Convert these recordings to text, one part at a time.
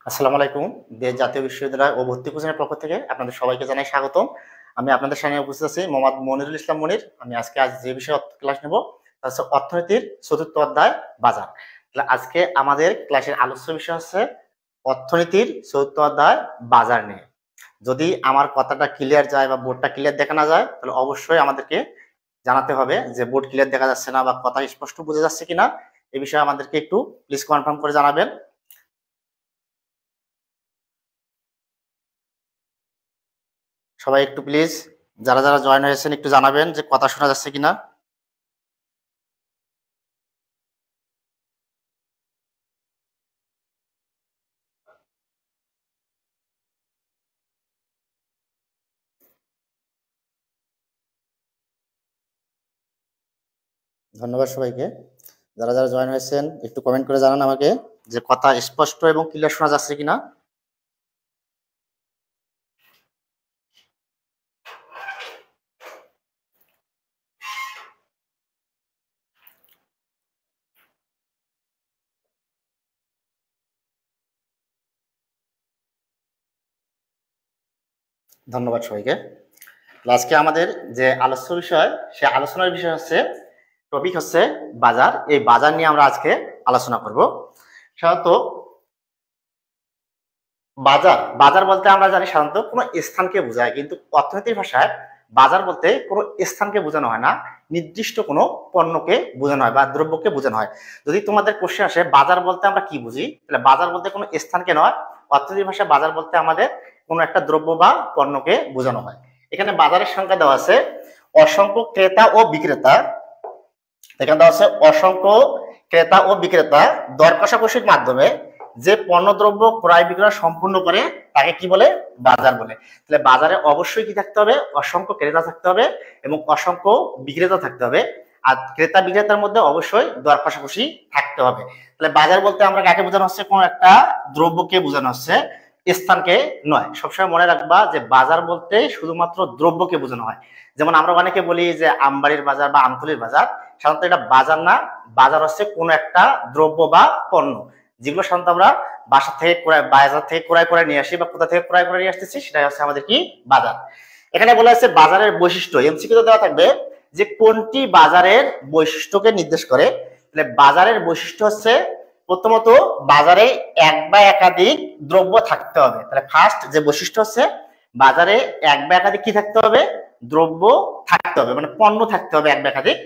আসসালামু আলাইকুম। দেশ জাতীয় বিশ্ববিদ্যালয় ও ভর্তি কোচিংয়ের পক্ষ থেকে আপনাদের সবাইকে জানাই স্বাগতম। আমি আপনাদের সামনে উপস্থিত আছি মোহাম্মদ মনিরুল ইসলাম মনির। আমি আজ যে বিষয়ে ক্লাস নেব তা হচ্ছে অর্থনীতির চতুর্থ অধ্যায় বাজার। তাহলে আজকে আমাদের ক্লাসের আলোচ্য বিষয় হচ্ছে অর্থনীতির চতুর্থ অধ্যায় বাজার নিয়ে। যদি আমার কথাটা ক্লিয়ার যায় বা বোর্ডটা ক্লিয়ার দেখা না যায় তাহলে অবশ্যই আমাদেরকে জানাতে হবে যে বোর্ড ক্লিয়ার দেখা যাচ্ছে না বা কথা স্পষ্ট বোঝা যাচ্ছে কিনা। এই বিষয়ে আমাদেরকে একটু প্লিজ কনফার্ম করে জানাবেন। সবাই একটু প্লিজ যারা যারা জয়েন হয়েছেন একটু জানাবেন যে কথা শোনা যাচ্ছে কিনা। ধন্যবাদ সবাইকে। যারা যারা জয়েন হয়েছেন একটু কমেন্ট করে জানান আমাকে যে কথা স্পষ্ট এবং ক্লিয়ার শোনা যাচ্ছে কিনা। ধন্যবাদ সবাইকে। আজকে আমাদের যে আলোচ্য বিষয় সে আলোচনার বিষয় হচ্ছে টপিক হচ্ছে বাজার। এই বাজার নিয়ে আমরা আজকে আলোচনা করব। সাধারণত বাজার বাজার বলতে আমরা জানি সাধারণত কোনো স্থানকে বোঝায়, কিন্তু অর্থনীতির ভাষায় বাজার বলতে কোনো স্থানকে বোঝানো হয় না, নির্দিষ্ট কোনো পণ্যকে বোঝানো হয় বা দ্রব্যকে বোঝানো হয়। যদি তোমাদের কোশ্চেন আসে বাজার বলতে আমরা কি বুঝি, তাহলে বাজার বলতে কোনো স্থানকে নয়, অর্থনীতির ভাষায় বাজার বলতে আমাদের কোনো একটা দ্রব্য বা পণ্যকে বোঝানো হয়। এখানে বাজারের সংখ্যা দেওয়া আছে অসংখ্য ক্রেতা ও বিক্রেতা। এখানে দেওয়া আছে অসংখ্য ক্রেতা ও বিক্রেতা দর কষাকষির মাধ্যমে যে পণ্যদ্রব্য ক্রয় বিক্রয় সম্পূর্ণ করে তাকে কি বলে, বাজার বলে। তাহলে বাজারে অবশ্যই কি থাকতে হবে, অসংখ্য ক্রেতা থাকতে হবে এবং অসংখ্য বিক্রেতা থাকতে হবে। আর ক্রেতা বিক্রেতার মধ্যে অবশ্যই দর কষাকষি থাকতে হবে। তাহলে বাজার বলতে আমরা কাকে বোঝানো হচ্ছে, কোন একটা দ্রব্যকে বোঝানো হচ্ছে, স্থানকে নয়। সবসময় মনে রাখবা যে বাজার বলতে শুধুমাত্র দ্রব্যকে বোঝানো হয়। যেমন আমরা অনেকে বলি যে আমবাড়ির বাজার বা আমতলির বাজার, সাধারণত এটা বাজার না। বাজার হচ্ছে কোন একটা দ্রব্য বা পণ্য যেগুলো সাধারণত আমরা বাসা থেকে বাজার থেকে ক্রয় করে নিয়ে আসি বা কোথা থেকে ক্রয় করে নিয়ে আসতেছি, সেটাই হচ্ছে আমাদের কি বাজার। এখানে বলা হচ্ছে বাজারের বৈশিষ্ট্য, এমসিকিউ দেওয়া থাকবে যে কোনটি বাজারের বৈশিষ্ট্যকে নির্দেশ করে। তাহলে বাজারের বৈশিষ্ট্য হচ্ছে প্রথমত বাজারে এক বা একাধিক দ্রব্য থাকতে হবে। তাহলে ফার্স্ট যে বৈশিষ্ট্য হচ্ছে বাজারে এক বা একাধিক কি থাকতে হবে, দ্রব্য থাকতে হবে, মানে পণ্য থাকতে হবে এক বা একাধিক।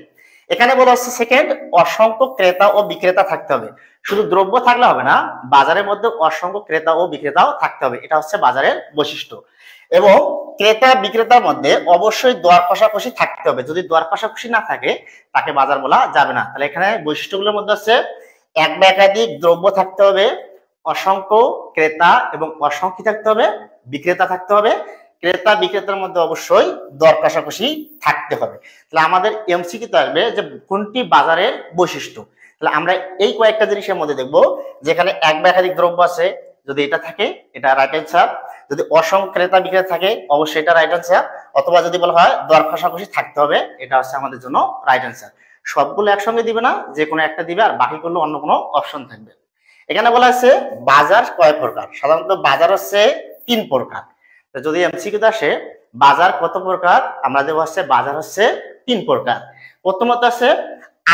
এখানে বলা হচ্ছে সেকেন্ড অসংখ্য ক্রেতা ও বিক্রেতা থাকতে হবে। শুধু দ্রব্য থাকলে হবে না, বাজারের মধ্যে অসংখ্য ক্রেতা ও বিক্রেতাও থাকতে হবে। এটা হচ্ছে বাজারের বৈশিষ্ট্য। এবং ক্রেতা বিক্রেতার মধ্যে অবশ্যই দর কষাকষি থাকতে হবে। যদি দর কষাকষি না থাকে তাকে বাজার বলা যাবে না। তাহলে এখানে বৈশিষ্ট্যগুলোর মধ্যে আছে এক বা একাধিক দ্রব্য থাকতে হবে, অসংখ্য ক্রেতা এবং অসংখ্য থাকতে হবে, বিক্রেতা থাকতে হবে। ক্রেতা বিক্রেতার মধ্যে অবশ্যই দর কষাকষি থাকতে হবে। তাহলে আমাদের এমসিকিউ থাকবে যে কোনটি বাজারের বৈশিষ্ট্য। তাহলে আমরা এই কয়েকটা জিনিসের মধ্যে দেখবো, যেখানে এক বা একাধিক দ্রব্য আছে, যদি এটা থাকে এটা রাইট অ্যান্সার। যদি অসংখ্য ক্রেতা বিক্রেতা থাকে অবশ্যই এটা রাইট অ্যান্সার। অথবা যদি বলা হয় দর কষাকষি থাকতে হবে, এটা হচ্ছে আমাদের জন্য রাইট অ্যান্সার। সবগুলো একসঙ্গে দিবে না, যে কোনো একটা দিবে আর বাকিগুলো অন্য কোনো অপশন থাকবে। এখানে বলা আছে বাজার কয় প্রকার। সাধারণত বাজার হচ্ছে 3 প্রকার। যদি এমসিকিউ আসে বাজার কত প্রকার, আমরা দেবো হচ্ছে বাজার হচ্ছে 3 প্রকার। প্রথমত আছে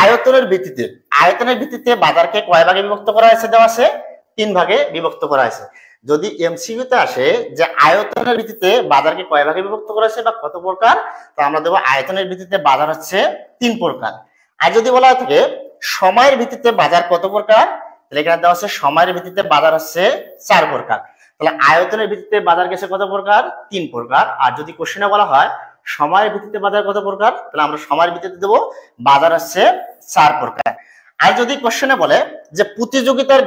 আয়তনের ভিত্তিতে। আয়তনের ভিত্তিতে বাজারকে কয় ভাগে বিভক্ত করা হয়েছে, দেওয়া আছে 3 ভাগে বিভক্ত করা হয়েছে। যদি এমসিকিউতে আসে যে আয়তনের ভিত্তিতে বাজারকে কয় ভাগে বিভক্ত করা হয়েছে বা কত প্রকার, তো আমরা দেবো আয়তনের ভিত্তিতে বাজার হচ্ছে 3 প্রকার। আর যদি বলা থাকে সময়ের ভিত্তিতে বাজার কত প্রকার, তাহলে এখানে দেওয়া আছে সময়ের ভিত্তিতে বাজার হচ্ছে 4 প্রকার। তাহলে আয়তনের ভিত্তিতে বাজার গেছে কত প্রকার, 3 প্রকার। আর যদি কোশ্চেনে বলা হয় সময়ের ভিত্তিতে বাজার কত প্রকার, তাহলে আমরা সময়ের ভিত্তিতে দেবো বাজার হচ্ছে 4 প্রকার। আর যদি কোশ্চেনে বলে যে প্রতিযোগিতার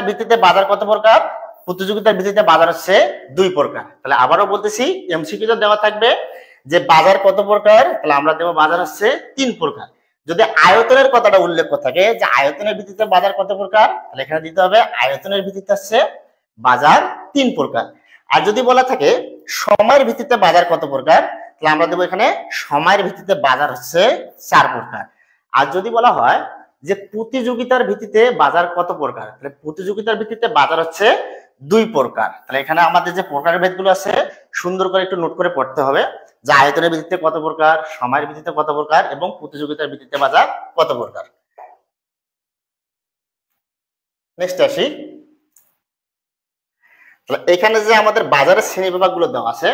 ভিত্তিতে বাজার কত প্রকার, প্রতিযোগিতার ভিত্তিতে বাজার হচ্ছে 2 প্রকার। তাহলে আবারও বলতেছি এমসিকিউতে দেওয়া থাকবে যে বাজার কত প্রকার, তাহলে আমরা দেবো বাজার হচ্ছে 3 প্রকার। যদি আয়তনের কথাটা উল্লেখ থাকে যে আয়তনের ভিত্তিতে বাজার কত প্রকার, তাহলে এখানে দিতে হবে আয়তনের ভিত্তিতে হচ্ছে বাজার 3 প্রকার। আর যদি বলা থাকে সময়ের ভিত্তিতে বাজার কত প্রকার, তাহলে আমরা দেবো এখানে সময়ের ভিত্তিতে বাজার হচ্ছে 4 প্রকার। আর যদি বলা হয় যে প্রতিযোগিতার ভিত্তিতে বাজার কত প্রকার। তাহলে প্রতিযোগিতার ভিত্তিতে বাজার হচ্ছে 2 প্রকার। তাহলে এখানে আমাদের যে প্রকারের ভেদগুলো আছে সুন্দর করে একটু নোট করে পড়তে হবে, যে আয়তনের ভিত্তিতে কত প্রকার, সময়ের ভিত্তিতে কত প্রকার এবং প্রতিযোগিতার ভিত্তিতে বাজার কত প্রকার। নেক্সট আসি, তাহলে এখানে যে আমাদের বাজারের শ্রেণী বিভাগগুলো দেওয়া আছে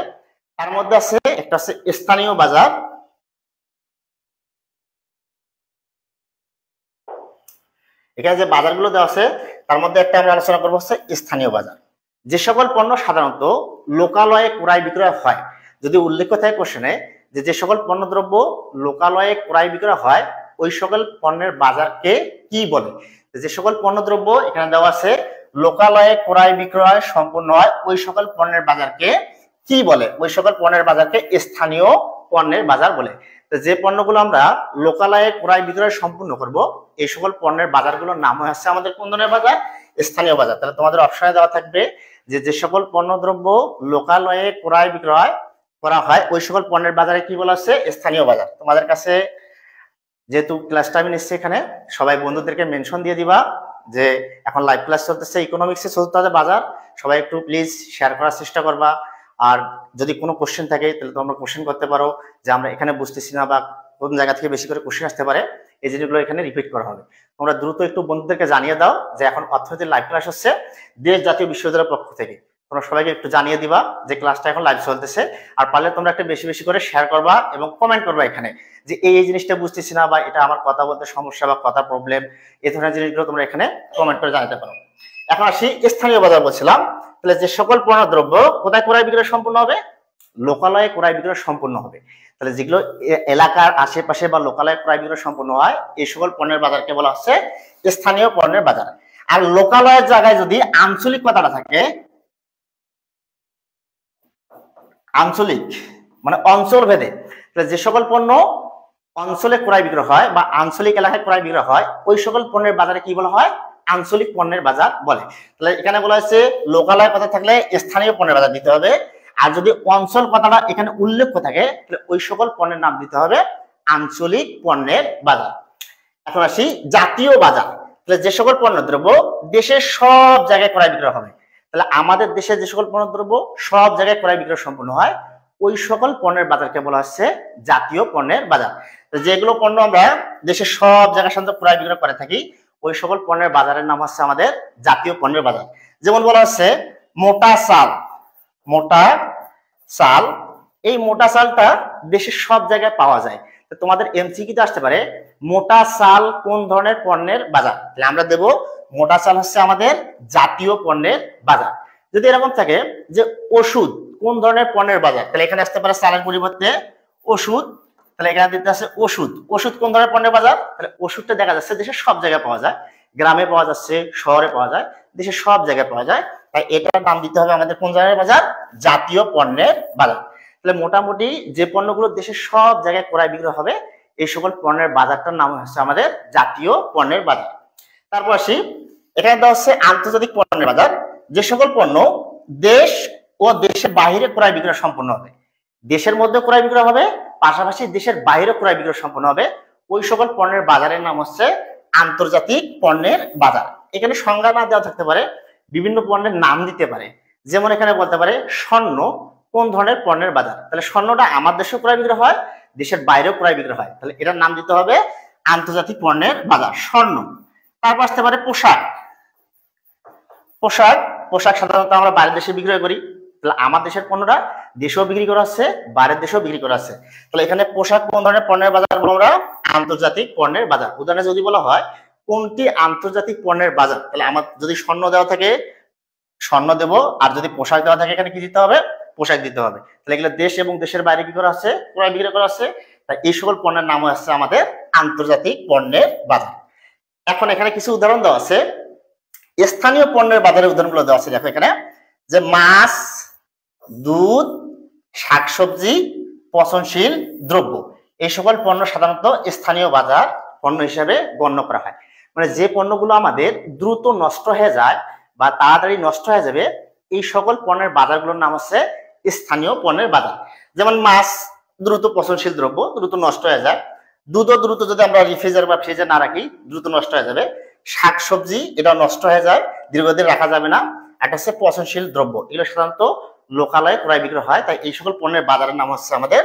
তার মধ্যে আছে একটা আছে স্থানীয় বাজার, এখানে যে বাজারগুলো দেওয়া আছে তার মধ্যে একটা আমরা আলোচনা করবো হচ্ছে স্থানীয় বাজার। যে সকল পণ্য সাধারণত লোকালয়ে ক্রয় বিক্রয় হয়, যদি উল্লেখ থাকে কোশ্চেনে যে সকল পণ্যদ্রব্য লোকালয়ে ক্রয় বিক্রয় হয় ওই সকল পণ্যের বাজারকে কি বলে। যে সকল পণ্যদ্রব্য এখানে দেওয়া আছে লোকালয়ে ক্রয় বিক্রয় সম্পূর্ণ হয় ওই সকল পণ্যের বাজারকে কি বলে, ওই সকল পণ্যের বাজারকে স্থানীয় পণ্যের বাজার বলে। যে পণ্যগুলো আমরা লোকালয়ে ক্রয় বিক্রয় সম্পূর্ণ করব এই সকল পণ্যের বাজারগুলোর নাম হচ্ছে আমাদের কোন ধরনের বাজার, স্থানীয় বাজার। তাহলে তোমাদের অপশনে দেওয়া থাকবে যে সকল পণ্যদ্রব্য লোকালয়ে ক্রয় বিক্রয় করা হয় ওই সকল পণ্যের বাজারে কি বলা আছে, স্থানীয় বাজার। তোমাদের কাছে যেহেতু ক্লাসটা আমি নিচ্ছি এখানে সবাই বন্ধুদেরকে মেনশন দিয়ে দিবা যে এখন লাইভ ক্লাস চলতেছে, ইকোনমিক্সে চলতে হবে বাজার, সবাই একটু প্লিজ শেয়ার করার চেষ্টা করবা। আর যদি কোনো কোশ্চেন থাকে তাহলে তোমরা কোশ্চেন করতে পারো যে আমরা এখানে বুঝতেছি না বা কোন জায়গা থেকে বেশি করে কোশ্চেন আসতে পারে, এই জিনিসগুলো এখানে রিপিট করা হবে। তোমরা দ্রুত একটু বন্ধুদেরকে জানিয়ে দাও যে এখন অর্থনীতির লাইভ ক্লাস হচ্ছে দেশ জাতীয় বিশ্ববিদ্যালয়ের পক্ষ থেকে, তোমরা সবাইকে একটু জানিয়ে দিবা যে ক্লাসটা এখন লাইভ চলতেছে। আর পারলে তোমরা একটা বেশি বেশি করে শেয়ার করবা এবং কমেন্ট করবা এখানে যে এই জিনিসটা বুঝতেছি না বা এটা আমার কথা বলতে সমস্যা বা কথা প্রবলেম, এই ধরনের জিনিসগুলো তোমরা এখানে কমেন্ট করে জানাতে পারো। এখন আসি স্থানীয় বাজার বলছিলাম, তাহলে যে সকল পণ্যদ্রব্য কোথায় ক্রয় বিক্রয় সম্পূর্ণ হবে, লোকালয়ে ক্রয় বিক্রয় সম্পূর্ণ হবে। তাহলে যেগুলো এলাকার আশেপাশে বা লোকালয়ে ক্রয় বিক্রয় সম্পূর্ণ হয় এই সকল পণ্যের বাজারকে বলা হচ্ছে স্থানীয় পণ্যের বাজার। আর লোকালয়ের জায়গায় যদি আঞ্চলিক কথাটা থাকে, আঞ্চলিক মানে অঞ্চল ভেদে, তাহলে যে সকল পণ্য অঞ্চলে ক্রয় বিক্রয় হয় বা আঞ্চলিক এলাকায় ক্রয় বিক্রয় হয় ওই সকল পণ্যের বাজারে কি বলা হয়, আঞ্চলিক পণ্যের বাজার বলে। তাহলে এখানে বলা হয়েছে লোকালয় কথা থাকলে স্থানীয় পণ্যের বাজার দিতে হবে, আর যদি অঞ্চল কথাটা এখানে উল্লেখ থাকে তাহলে ওই সকল পণ্যের নাম দিতে হবে আঞ্চলিক পণ্যের বাজার। এখন আসি জাতীয় বাজার, তাহলে যে সকল পণ্যদ্রব্য দেশের সব জায়গায় ক্রয় বিক্রয় হবে, তাহলে আমাদের দেশে যে সকল পণ্যদ্রব্য সব জায়গায় ক্রয় বিক্রয় সম্পূর্ণ হয় ওই সকল পণ্যের বাজারকে বলা হচ্ছে জাতীয় পণ্যের বাজার। যেগুলো পণ্য আমরা দেশের সব জায়গার সাথে ক্রয় বিক্রয় করে থাকি ওই সকল পণ্যের বাজারের নাম হচ্ছে আমাদের জাতীয় পণ্যের বাজার। যেমন বলা হচ্ছে মোটা চাল, মোটা চাল, এই মোটা চালটা দেশের সব জায়গায় পাওয়া যায়। তোমাদের এমসিকিউতে আসতে পারে মোটা চাল কোন ধরনের পণ্যের বাজার, তাহলে আমরা দেব মোটা চাল হচ্ছে আমাদের জাতীয় পণ্যের বাজার। যদি এরকম থাকে যে ওষুধ কোন ধরনের পণ্যের বাজার, তাহলে এখানে আসতে পারে চালের পরিবর্তে ওষুধ, তাহলে এখানে দিতে আছে ওষুধ, ওষুধ কোন ধরনের পণ্যের বাজার, তাহলে ওষুধটা দেখা যাচ্ছে দেশের সব জায়গায় পাওয়া যায়, গ্রামে পাওয়া যাচ্ছে, শহরে পাওয়া যায়, দেশের সব জায়গায় পাওয়া যায়, তাই এটার নাম দিতে হবে আমাদের কোন ধরনের বাজার, জাতীয় পণ্যের বাজার। তাহলে মোটামুটি যে পণ্যগুলো দেশের সব জায়গায় ক্রয় বিক্রয় হবে এই সকল পণ্যের বাজারটার নাম হচ্ছে আমাদের জাতীয় পণ্যের বাজার। তারপর আসি এখানে দেওয়া হচ্ছে আন্তর্জাতিক পণ্যের বাজার, যে সকল পণ্য দেশ ও দেশের বাইরে ক্রয় বিক্রয় সম্পন্ন হবে, দেশের মধ্যে ক্রয় বিক্রয় হবে পাশাপাশি দেশের বাইরে ক্রয় বিক্রয় সম্পন্ন হবে ওই সকল পণ্যের বাজারের নাম হচ্ছে আন্তর্জাতিক পণ্যের বাজার। এখানে সংজ্ঞা না দেওয়া থাকতে পারে, বিভিন্ন পণ্যের নাম দিতে পারে, যেমন এখানে বলতে পারে স্বর্ণ কোন ধরনের পণ্যের বাজার, তাহলে স্বর্ণটা আমার দেশেও ক্রয় বিক্রয় হয় দেশের বাইরেও ক্রয় বিক্রয় হয়, তাহলে এটার নাম দিতে হবে আন্তর্জাতিক পণ্যের বাজার স্বর্ণ। তারপর আসতে পারে পোশাক, পোশাক পোশাক সাধারণত আমরা বাইরের দেশে বিক্রয় করি, তাহলে আমার দেশের পণ্যটা দেশেও বিক্রি করা হচ্ছে বাইরের দেশেও বিক্রি করা হচ্ছে, তাহলে এখানে পোশাক কোন ধরনের পণ্যের বাজার বলবো আমরা আন্তর্জাতিক পণ্যের বাজার। উদাহরণে যদি বলা হয় কোনটি আন্তর্জাতিক পণ্যের বাজার, তাহলে আমার যদি স্বর্ণ দেওয়া থাকে স্বর্ণ দেব, আর যদি পোশাক দেওয়া থাকে এখানে কি দিতে হবে, পোশাক দিতে হবে। তাহলে এগুলো দেশ এবং দেশের বাইরে কি করা আছে, ক্রয় বিক্রয় করা আছে, তাই এই সকল পণ্যের নাম হচ্ছে আমাদের আন্তর্জাতিক পণ্যের বাজার। এখন এখানে কিছু উদাহরণ দেওয়া আছে স্থানীয় পণ্যের বাজারের উদাহরণগুলো দেওয়া আছে। দেখো এখানে যে মাছ, দুধ, শাকসবজি, পচনশীল দ্রব্য, এই সকল পণ্য সাধারণত স্থানীয় বাজার পণ্য হিসেবে গণ্য করা হয়। মানে যে পণ্যগুলো আমাদের দ্রুত নষ্ট হয়ে যায় বা তাড়াতাড়ি নষ্ট হয়ে যাবে এই সকল পণ্যের বাজারগুলোর নাম হচ্ছে স্থানীয় পণ্যের বাজার। যেমন মাছ দ্রুত পচনশীল দ্রব্য, দ্রুত নষ্ট হয়ে যায়, দুধও দ্রুত যদি আমরা রিফ্রিজার বা ফ্রিজে না রাখি দ্রুত নষ্ট হয়ে যাবে। শাকসবজি এটা নষ্ট হয়ে যায়, দীর্ঘদিন রাখা যাবে না। একটা হচ্ছে পচনশীল দ্রব্য, এগুলো সাধারণত লোকালয়ে ক্রয় বিক্রয় হয়, তাই এই সকল পণ্যের বাজারের নাম হচ্ছে আমাদের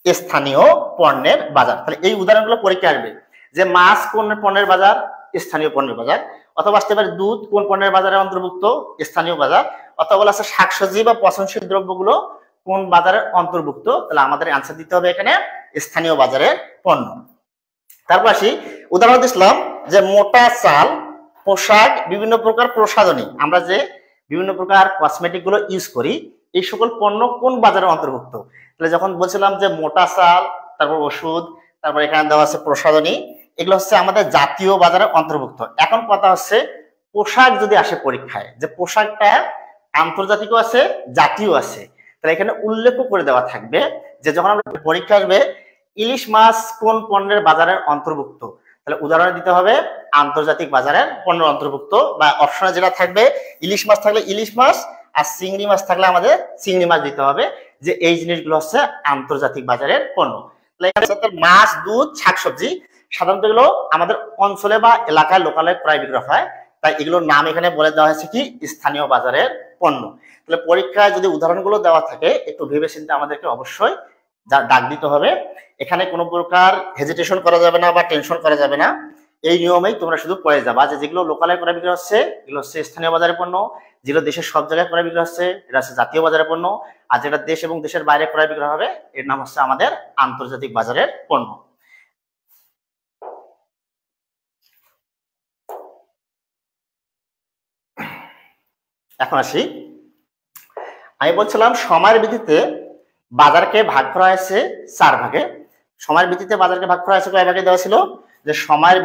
স্থানীয় পণ্যের বাজার। তাহলে এই উদাহরণগুলো পরীক্ষা আসবে যে মাছ কোন পণ্যের বাজার, স্থানীয় পণ্যের বাজার, অথবা আসতে পারে দুধ কোন পণ্যের বাজারে অন্তর্ভুক্ত, স্থানীয় বাজার, অথবা আছে শাকসবজি বা পচনশীল দ্রব্যগুলো কোন বাজারের অন্তর্ভুক্ত। তাহলে আমাদের অ্যান্সার দিতে হবে এখানে স্থানীয় বাজারের পণ্য। তারপর আসি উদাহরণ দিলাম যে মোটা চাল, পোশাক, বিভিন্ন প্রকার প্রসাধনী, আমরা যে বিভিন্ন প্রকার কসমেটিক গুলো ইউজ করি, এই সকল পণ্য কোন বাজারের অন্তর্ভুক্ত। তাহলে যখন বলছিলাম যে মোটা চাল, তারপর ওষুধ, তারপর এখানে দেওয়া আছে প্রসাধনী, এগুলো হচ্ছে আমাদের জাতীয় বাজারের অন্তর্ভুক্ত। এখন কথা হচ্ছে পোশাক যদি আসে পরীক্ষায়, যে পোশাকটা আন্তর্জাতিকও আছে জাতীয় আছে, তাহলে এখানে উল্লেখ করে দেওয়া থাকবে যে যখন আমরা পরীক্ষা আসবে ইলিশ মাছ কোন পণ্যের বাজারের অন্তর্ভুক্ত, তাহলে উদাহরণ দিতে হবে আন্তর্জাতিক বাজারের পণ্যের অন্তর্ভুক্ত, বা অপশনে যেটা থাকবে ইলিশ মাছ থাকলে ইলিশ মাছ, আর চিংড়ি মাছ থাকলে আমাদের চিংড়ি মাছ দিতে হবে, যে এই জিনিসগুলো হচ্ছে আন্তর্জাতিক বাজারের পণ্য। তাহলে এখানে মাছ, দুধ, শাকসবজি সাধারণত এগুলো আমাদের অঞ্চলে বা এলাকায় লোকালয়ে ক্রয় বিক্রয় হয়, তাই এগুলোর নাম এখানে বলে দেওয়া হয়েছে কি স্থানীয় বাজারের পণ্য। তাহলে পরীক্ষায় যদি উদাহরণগুলো দেওয়া থাকে একটু ভেবে চিন্তে আমাদেরকে অবশ্যই ডাক দিতে হবে। এখানে কোনো প্রকার হেজিটেশন করা যাবে না বা টেনশন করা যাবে না, এই নিয়মেই তোমরা শুধু পড়ে যাবা যে যেগুলো লোকালয়ে ক্রয় বিক্রয় হচ্ছে এগুলো হচ্ছে স্থানীয় বাজারের পণ্য, যেগুলো দেশের সব জায়গায় ক্রয় বিক্রয় হচ্ছে এটা হচ্ছে জাতীয় বাজারের পণ্য, আর যেটা দেশ এবং দেশের বাইরে ক্রয় বিক্রয় হবে এর নাম হচ্ছে আমাদের আন্তর্জাতিক বাজারের পণ্য। এখন আসি, আমি বলছিলাম সময়ের ভিত্তিতে বাজারকে ভাগ করা হয়েছে 4 ভাগে। সময়ের ভিত্তিতে বাজারকে ভাগ করা হয়েছে কয় ভাগে দেওয়া ছিল, যে সময়ের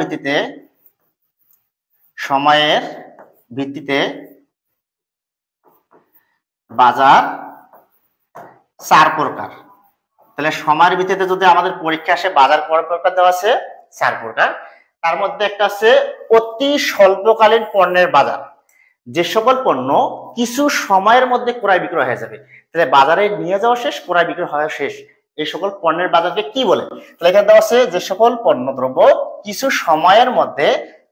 ভিত্তিতে বাজার 4 প্রকার। তাহলে সময়ের ভিত্তিতে যদি আমাদের পরীক্ষা আসে বাজার কয় প্রকার দেওয়া আছে, 4 প্রকার। তার মধ্যে একটা আছে অতি স্বল্পকালীন পণ্যের বাজার, যে সকল পণ্য কিছু সময়ের মধ্যে ক্রয় বিক্রয় হয়ে যাবে, তাহলে বাজারে নিয়ে যাওয়া শেষ, ক্রয় বিক্রয় হওয়া শেষ, এই সকল পণ্যের বাজারকে কি বলে। তাহলে এখানে দেওয়া আছে যে সকল পণ্য দ্রব্য কিছু সময়ের মধ্যে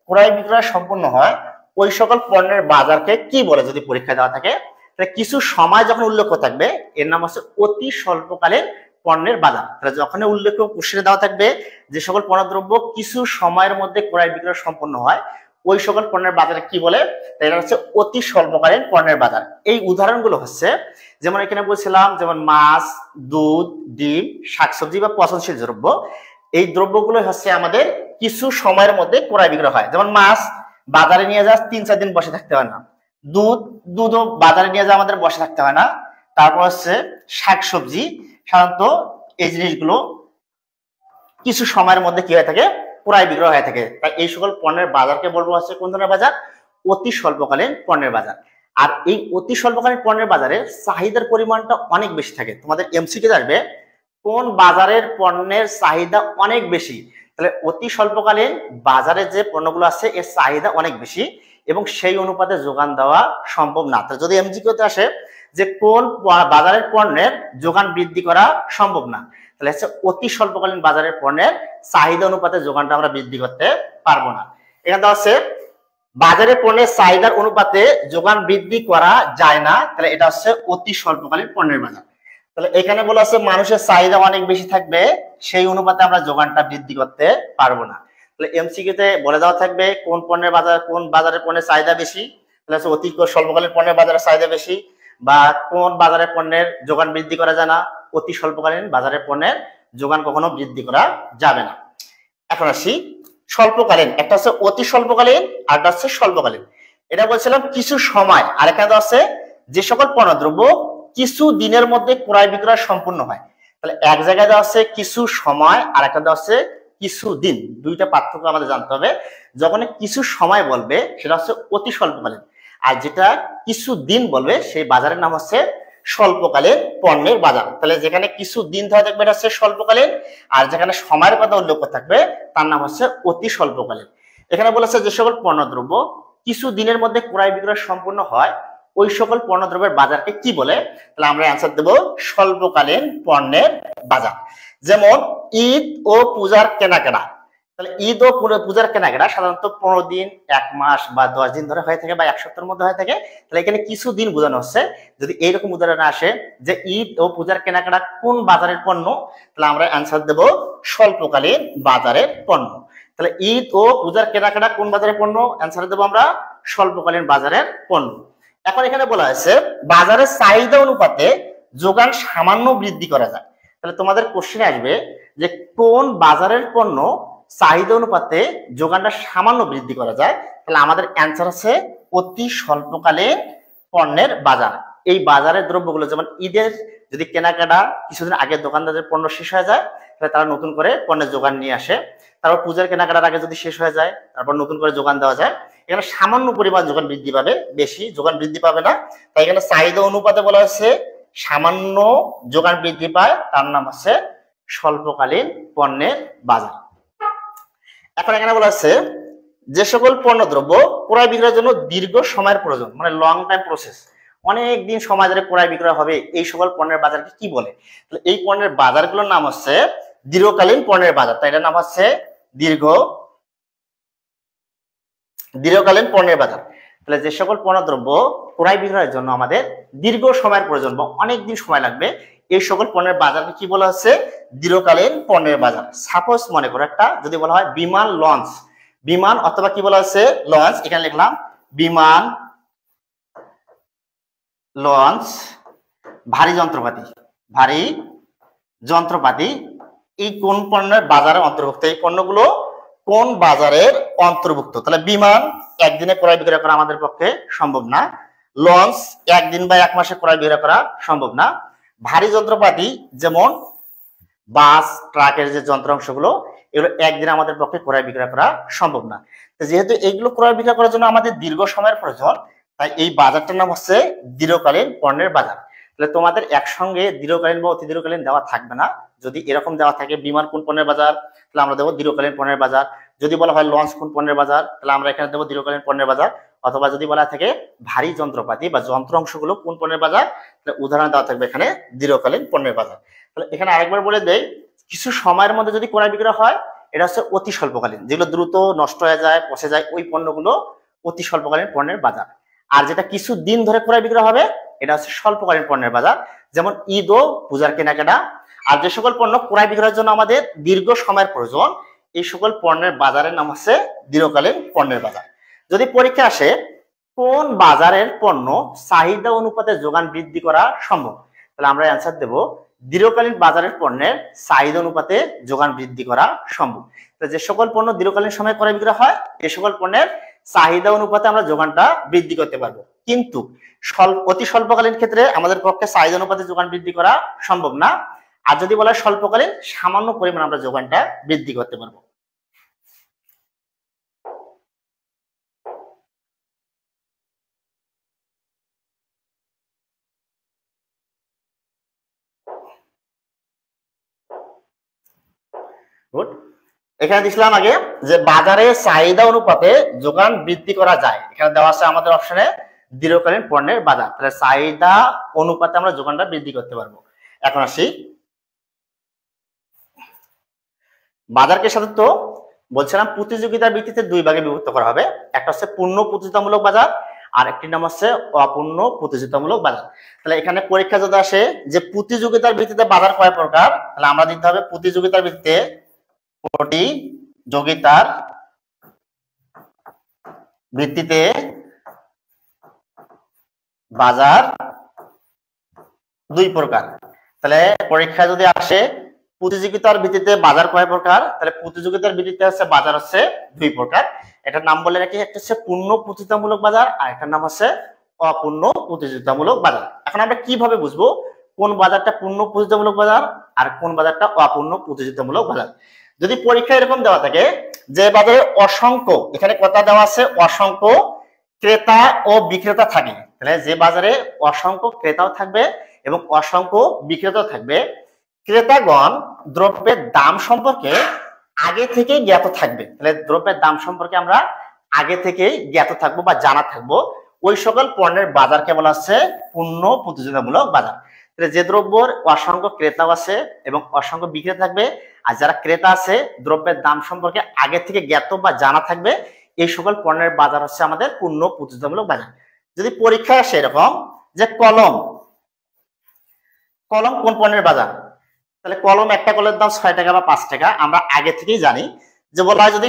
ক্রয় বিক্রয় সম্পূর্ণ হয় ওই সকল পণ্যের বাজারকে কি বলে যদি পরীক্ষা দেওয়া থাকে। তাহলে কিছু সময় যখন উল্লেখ থাকবে এর নাম হচ্ছে অতি স্বল্পকালীন পণ্যের বাজার। তাহলে যখন উল্লেখ কোশ্চেনে দেওয়া থাকবে যে সকল পণ্যদ্রব্য কিছু সময়ের মধ্যে ক্রয় বিক্রয় সম্পন্ন হয় ওই সকল পণ্যের বাজারে কি বলে, এটা হচ্ছে অতি স্বল্পকালীন পণ্যের বাজার। এই উদাহরণগুলো হচ্ছে যেমন এখানে বলছিলাম যেমন মাছ, দুধ, ডিম, শাকসবজি বা পচনশীল দ্রব্য, এই দ্রব্যগুলো হচ্ছে আমাদের কিছু সময়ের মধ্যে ক্রয় বিক্রয় হয়। যেমন মাছ বাজারে নিয়ে যাওয়া 3-4 দিন বসে থাকতে হয় না, দুধও বাজারে নিয়ে যাওয়া আমাদের বসে থাকতে হয় না। তারপর হচ্ছে শাকসবজি, সাধারণত এই জিনিসগুলো কিছু সময়ের মধ্যে কি হয়ে থাকে, ক্রয় বিক্রয় হয়ে থাকে। তাই এই সকল পণ্যের বাজারকে বলবো হচ্ছে কোন ধরনের বাজার, অতি স্বল্পকালীন পণ্যের বাজার। আর এই অতি স্বল্পকালীন পণ্যের বাজারে চাহিদার পরিমাণটা অনেক বেশি থাকে। তোমাদের এমসিকিউ আসবে কোন বাজারের পণ্যের চাহিদা অনেক বেশি, তাহলে অতি স্বল্পকালীন বাজারে যে পণ্যগুলো আছে এর চাহিদা অনেক বেশি এবং সেই অনুপাতে যোগান দেওয়া সম্ভব না। তাহলে যদি এমসিকিউতে আসে যে কোন বাজারের পণ্যের যোগান বৃদ্ধি করা সম্ভব না, তাহলে হচ্ছে অতি স্বল্পকালীন বাজারের পণ্যের চাহিদা অনুপাতে যোগানটা আমরা বৃদ্ধি করতে পারবো না। এখানে দেওয়া আছে বাজারের পণ্যের চাহিদার অনুপাতে যোগান বৃদ্ধি করা যায় না, তাহলে এটা হচ্ছে অতি স্বল্পকালীন পণ্যের বাজার। তাহলে এখানে বলা আছে মানুষের চাহিদা অনেক বেশি থাকবে সেই অনুপাতে আমরা যোগানটা বৃদ্ধি করতে পারবো না। তাহলে এমসিকিউতে বলে দেওয়া থাকবে কোন পণ্যের বাজার, কোন বাজারের পণ্যের চাহিদা বেশি, তাহলে হচ্ছে অতি স্বল্পকালীন পণ্যের বাজারের চাহিদা বেশি, বা কোন বাজারের পণ্যের যোগান বৃদ্ধি করা যায় না, অতি স্বল্পকালীন বাজারের পণ্যের যোগান কখনো বৃদ্ধি করা যাবে না। এখন আসি স্বল্পকালীন, একটা হচ্ছে অতি স্বল্পকালীন আর একটা হচ্ছে স্বল্পকালীন। এটা বলছিলাম কিছু সময়, আর এখানে আছে যে সকল পণ্যদ্রব্য কিছু দিনের মধ্যে ক্রয় বিক্রয় সম্পূর্ণ হয়। তাহলে এক জায়গায় দেওয়া আছে কিছু সময় আর একটা দেওয়া আছে কিছু দিন, দুইটা পার্থক্য আমাদের জানতে হবে। যখন কিছু সময় বলবে সেটা হচ্ছে অতি স্বল্পকালীন, আর যেটা কিছু দিন বলবে সেই বাজারের নাম হচ্ছে স্বল্পকালীন পণ্যের বাজার। তাহলে যেখানে কিছু দিন ধরে থাকবে এটা হচ্ছে স্বল্পকালীন, আর যেখানে সময়ের কথা উল্লেখ থাকবে তার নাম হচ্ছে অতি স্বল্পকালীন। এখানে বলেছে যে সকল পণ্যদ্রব্য কিছু দিনের মধ্যে ক্রয় বিক্রয় সম্পূর্ণ হয় ওই সকল পণ্যদ্রব্যের বাজারকে কি বলে? তাহলে আমরা অ্যান্সার দেব স্বল্পকালীন পণ্যের বাজার। যেমন ঈদ ও পূজার কেনাকাটা। তাহলে ঈদ ও পূজার কেনাকাটা সাধারণত 15 দিন, 1 মাস বা 10 দিন ধরে হয়ে থাকে বা 1 সপ্তাহের মধ্যে হয়ে থাকে। তাহলে এখানে কিছু দিন বোঝানো হচ্ছে। যদি এইরকম উদাহরণ আসে যে ঈদ ও পূজার কেনাকাটা কোন বাজারের পণ্য, তাহলে আমরা অ্যান্সার দেব স্বল্পকালীন বাজারের পণ্য। তাহলে ঈদ ও পূজার কেনাকাটা কোন বাজারের পণ্য? অ্যান্সার দেব আমরা স্বল্পকালীন বাজারের পণ্য। এখন এখানে বলা হয়েছে বাজারের চাহিদা অনুপাতে যোগান সামান্য বৃদ্ধি করা যায়। তাহলে তোমাদের কোশ্চেন আসবে যে কোন বাজারের পণ্য চাহিদা অনুপাতে যোগানটা সামান্য বৃদ্ধি করা যায়? তাহলে আমাদের অ্যান্সার আছে অতি স্বল্পকালীন পণ্যের বাজার। এই বাজারের দ্রব্যগুলো যেমন ঈদের যদি কেনাকাটা কিছুদিন আগে দোকানদারদের পণ্য শেষ হয়ে যায়, তাহলে তারা নতুন করে পণ্যের যোগান নিয়ে আসে। তারপর পূজার কেনাকাটার আগে যদি শেষ হয়ে যায়, তারপর নতুন করে যোগান দেওয়া যায়। এখানে সামান্য পরিমাণ যোগান বৃদ্ধি পাবে, বেশি যোগান বৃদ্ধি পাবে না। তাই এখানে চাহিদা অনুপাতে বলা হয়েছে সামান্য যোগান বৃদ্ধি পায়, তার নাম হচ্ছে স্বল্পকালীন পণ্যের বাজার। এখন এখানে বলা হচ্ছে যে সকল পণ্যদ্রব্য ক্রয় বিক্রয়ের জন্য দীর্ঘ সময়ের প্রয়োজন, মানে লং টাইম প্রসেস, অনেক দিন সময় ধরে ক্রয় বিক্রয় হবে, এই সকল পণ্যের বাজারকে কি বলে? তাহলে এই পণ্যের বাজারগুলোর নাম হচ্ছে দীর্ঘকালীন পণ্যের বাজার। তাই এটার নাম হচ্ছে দীর্ঘকালীন পণ্যের বাজার। তাহলে যে সকল পণ্যদ্রব্য ক্রয় বিক্রয়ের জন্য আমাদের দীর্ঘ সময়ের প্রয়োজন বা অনেক দিন সময় লাগবে, এই সকল পণ্যের বাজারকে কি বলা হচ্ছে? দীর্ঘকালীন পণ্যের বাজার। সাপোজ মনে করো একটা যদি বলা হয় বিমান লঞ্চ, বিমান অথবা কি বলা হচ্ছে লঞ্চ, এখানে লিখলাম বিমান, লঞ্চ, ভারী যন্ত্রপাতি এই কোন পণ্যের বাজারের অন্তর্ভুক্ত? এই পণ্যগুলো কোন বাজারের অন্তর্ভুক্ত? তাহলে বিমান একদিনে ক্রয় বিক্রয় করা আমাদের পক্ষে সম্ভব না। লঞ্চ একদিন বা 1 মাসে ক্রয় বিক্রয় করা সম্ভব না। ভারী যন্ত্রপাতি যেমন বাস, ট্রাকের যে যন্ত্রাংশগুলো, এগুলো একদিনে আমাদের পক্ষে ক্রয় বিক্রয় করা সম্ভব না। যেহেতু এগুলো ক্রয় বিক্রয় করার জন্য আমাদের দীর্ঘ সময়ের প্রয়োজন, তাই এই বাজারটার নাম হচ্ছে দীর্ঘকালীন পণ্যের বাজার। তাহলে তোমাদের একসঙ্গে দীর্ঘকালীন বা অতি দীর্ঘকালীন দেওয়া থাকবে না। যদি এরকম দেওয়া থাকে বিমান কোন পণ্যের বাজার, তাহলে আমরা দেবো দীর্ঘকালীন পণ্যের বাজার। যদি বলা হয় লঞ্চ কোন পণ্যের বাজার, তাহলে আমরা এখানে দেবো দীর্ঘকালীন পণ্যের বাজার। অথবা যদি বলা থাকে ভারী যন্ত্রপাতি বা যন্ত্র অংশগুলো কোন পণ্যের বাজার, তাহলে উদাহরণ দেওয়া থাকবে এখানে দীর্ঘকালীন পণ্যের বাজার। তাহলে এখানে আরেকবার বলে দেই, কিছু সময়ের মধ্যে যদি ক্রয় বিক্রয় হয়, এটা হচ্ছে অতি স্বল্পকালীন, যেগুলো দ্রুত নষ্ট হয়ে যায়, পচে যায়, ওই পণ্যগুলো অতি স্বল্পকালীন পণ্যের বাজার। আর যেটা কিছু দিন ধরে ক্রয় বিক্রয় হবে, এটা হচ্ছে স্বল্পকালীন পণ্যের বাজার, যেমন ঈদ ও পূজার কেনাকাটা। আর যে সকল পণ্য ক্রয় বিক্রয়ের জন্য আমাদের দীর্ঘ সময়ের প্রয়োজন, এই সকল পণ্যের বাজারের নাম হচ্ছে দীর্ঘকালীন পণ্যের বাজার। যদি পরীক্ষা আসে কোন বাজারের পণ্য চাহিদা অনুপাতে যোগান বৃদ্ধি করা সম্ভব, তাহলে আমরা অ্যান্সার দেব দীর্ঘকালীন বাজারের পণ্যের চাহিদা অনুপাতে যোগান বৃদ্ধি করা সম্ভব। যে সকল পণ্য দীর্ঘকালীন সময় ক্রয় বিক্রয় হয়, এই সকল পণ্যের চাহিদা অনুপাতে আমরা যোগানটা বৃদ্ধি করতে পারবো। কিন্তু অতি স্বল্পকালীন ক্ষেত্রে আমাদের পক্ষে চাহিদা অনুপাতে যোগান বৃদ্ধি করা সম্ভব না। আর যদি বলা হয় স্বল্পকালীন, সামান্য পরিমাণ আমরা যোগানটা বৃদ্ধি করতে পারবো। গুড। এখানে দিছিলাম আগে যে বাজারে চাহিদা অনুপাতে যোগান বৃদ্ধি করা যায়, এখানে দেওয়া আছে আমাদের অপশনে দীর্ঘকালীন পণ্যের বাজার। তাহলে চাহিদা অনুপাতে আমরা যোগানটা বৃদ্ধি করতে পারবো। এখন আসি বাজারকে সাধারণত বলছিলাম প্রতিযোগিতার ভিত্তিতে 2 ভাগে বিভক্ত করা হবে। একটা হচ্ছে পূর্ণ প্রতিযোগিতামূলক বাজার, আর একটি নাম হচ্ছে অপূর্ণ প্রতিযোগিতামূলক বাজার। তাহলে এখানে পরীক্ষা যদি আসে যে প্রতিযোগিতার ভিত্তিতে বাজার কয় প্রকার, তাহলে আমরা দিতে হবে প্রতিযোগিতার ভিত্তিতে বাজার 2 প্রকার। তাহলে পরীক্ষা যদি আসে প্রতিযোগিতার ভিত্তিতে বাজার কয় প্রকার, তাহলে প্রতিযোগিতার ভিত্তিতে হচ্ছে বাজার হচ্ছে 2 প্রকার। এটার নাম বলে রাখি, একটা হচ্ছে পূর্ণ প্রতিযোগিতামূলক বাজার, আর এটার নাম হচ্ছে অপূর্ণ প্রতিযোগিতামূলক বাজার। এখন আমরা কিভাবে বুঝবো কোন বাজারটা পূর্ণ প্রতিযোগিতামূলক বাজার আর কোন বাজারটা অপূর্ণ প্রতিযোগিতামূলক বাজার? যদি পরীক্ষা এরকম দেওয়া থাকে যে বাজারে অসংখ্য, এখানে কথা দেওয়া আছে অসংখ্য ক্রেতা ও বিক্রেতা থাকে, তাহলে যে বাজারে অসংখ্য ক্রেতাও থাকবে এবং অসংখ্য বিক্রেতাও থাকবে, ক্রেতাগণ দ্রব্যের দাম সম্পর্কে আগে থেকেই জ্ঞাত থাকবে। তাহলে দ্রব্যের দাম সম্পর্কে আমরা আগে থেকেই জ্ঞাত থাকবো বা জানা থাকবো, ওই সকল পণ্যের বাজারকে বলা হচ্ছে পূর্ণ প্রতিযোগিতামূলক বাজার। তাহলে যে দ্রব্যের অসংখ্য ক্রেতাও আছে এবং অসংখ্য বিক্রেতা থাকবে, আর যারা ক্রেতা আছে দ্রব্যের দাম সম্পর্কে আগে থেকে জ্ঞাত বা জানা থাকবে, এই সকল পণ্যের বাজার হচ্ছে আমাদের পূর্ণ প্রতিযোগিতামূলক বাজার। যদি পরীক্ষায় আসে এরকম যে কলম কোন পণ্যের বাজার, তাহলে কলম একটা কলমের দাম 6 টাকা বা 5 টাকা, আমরা আগে থেকেই জানি। যে বলা হয় যদি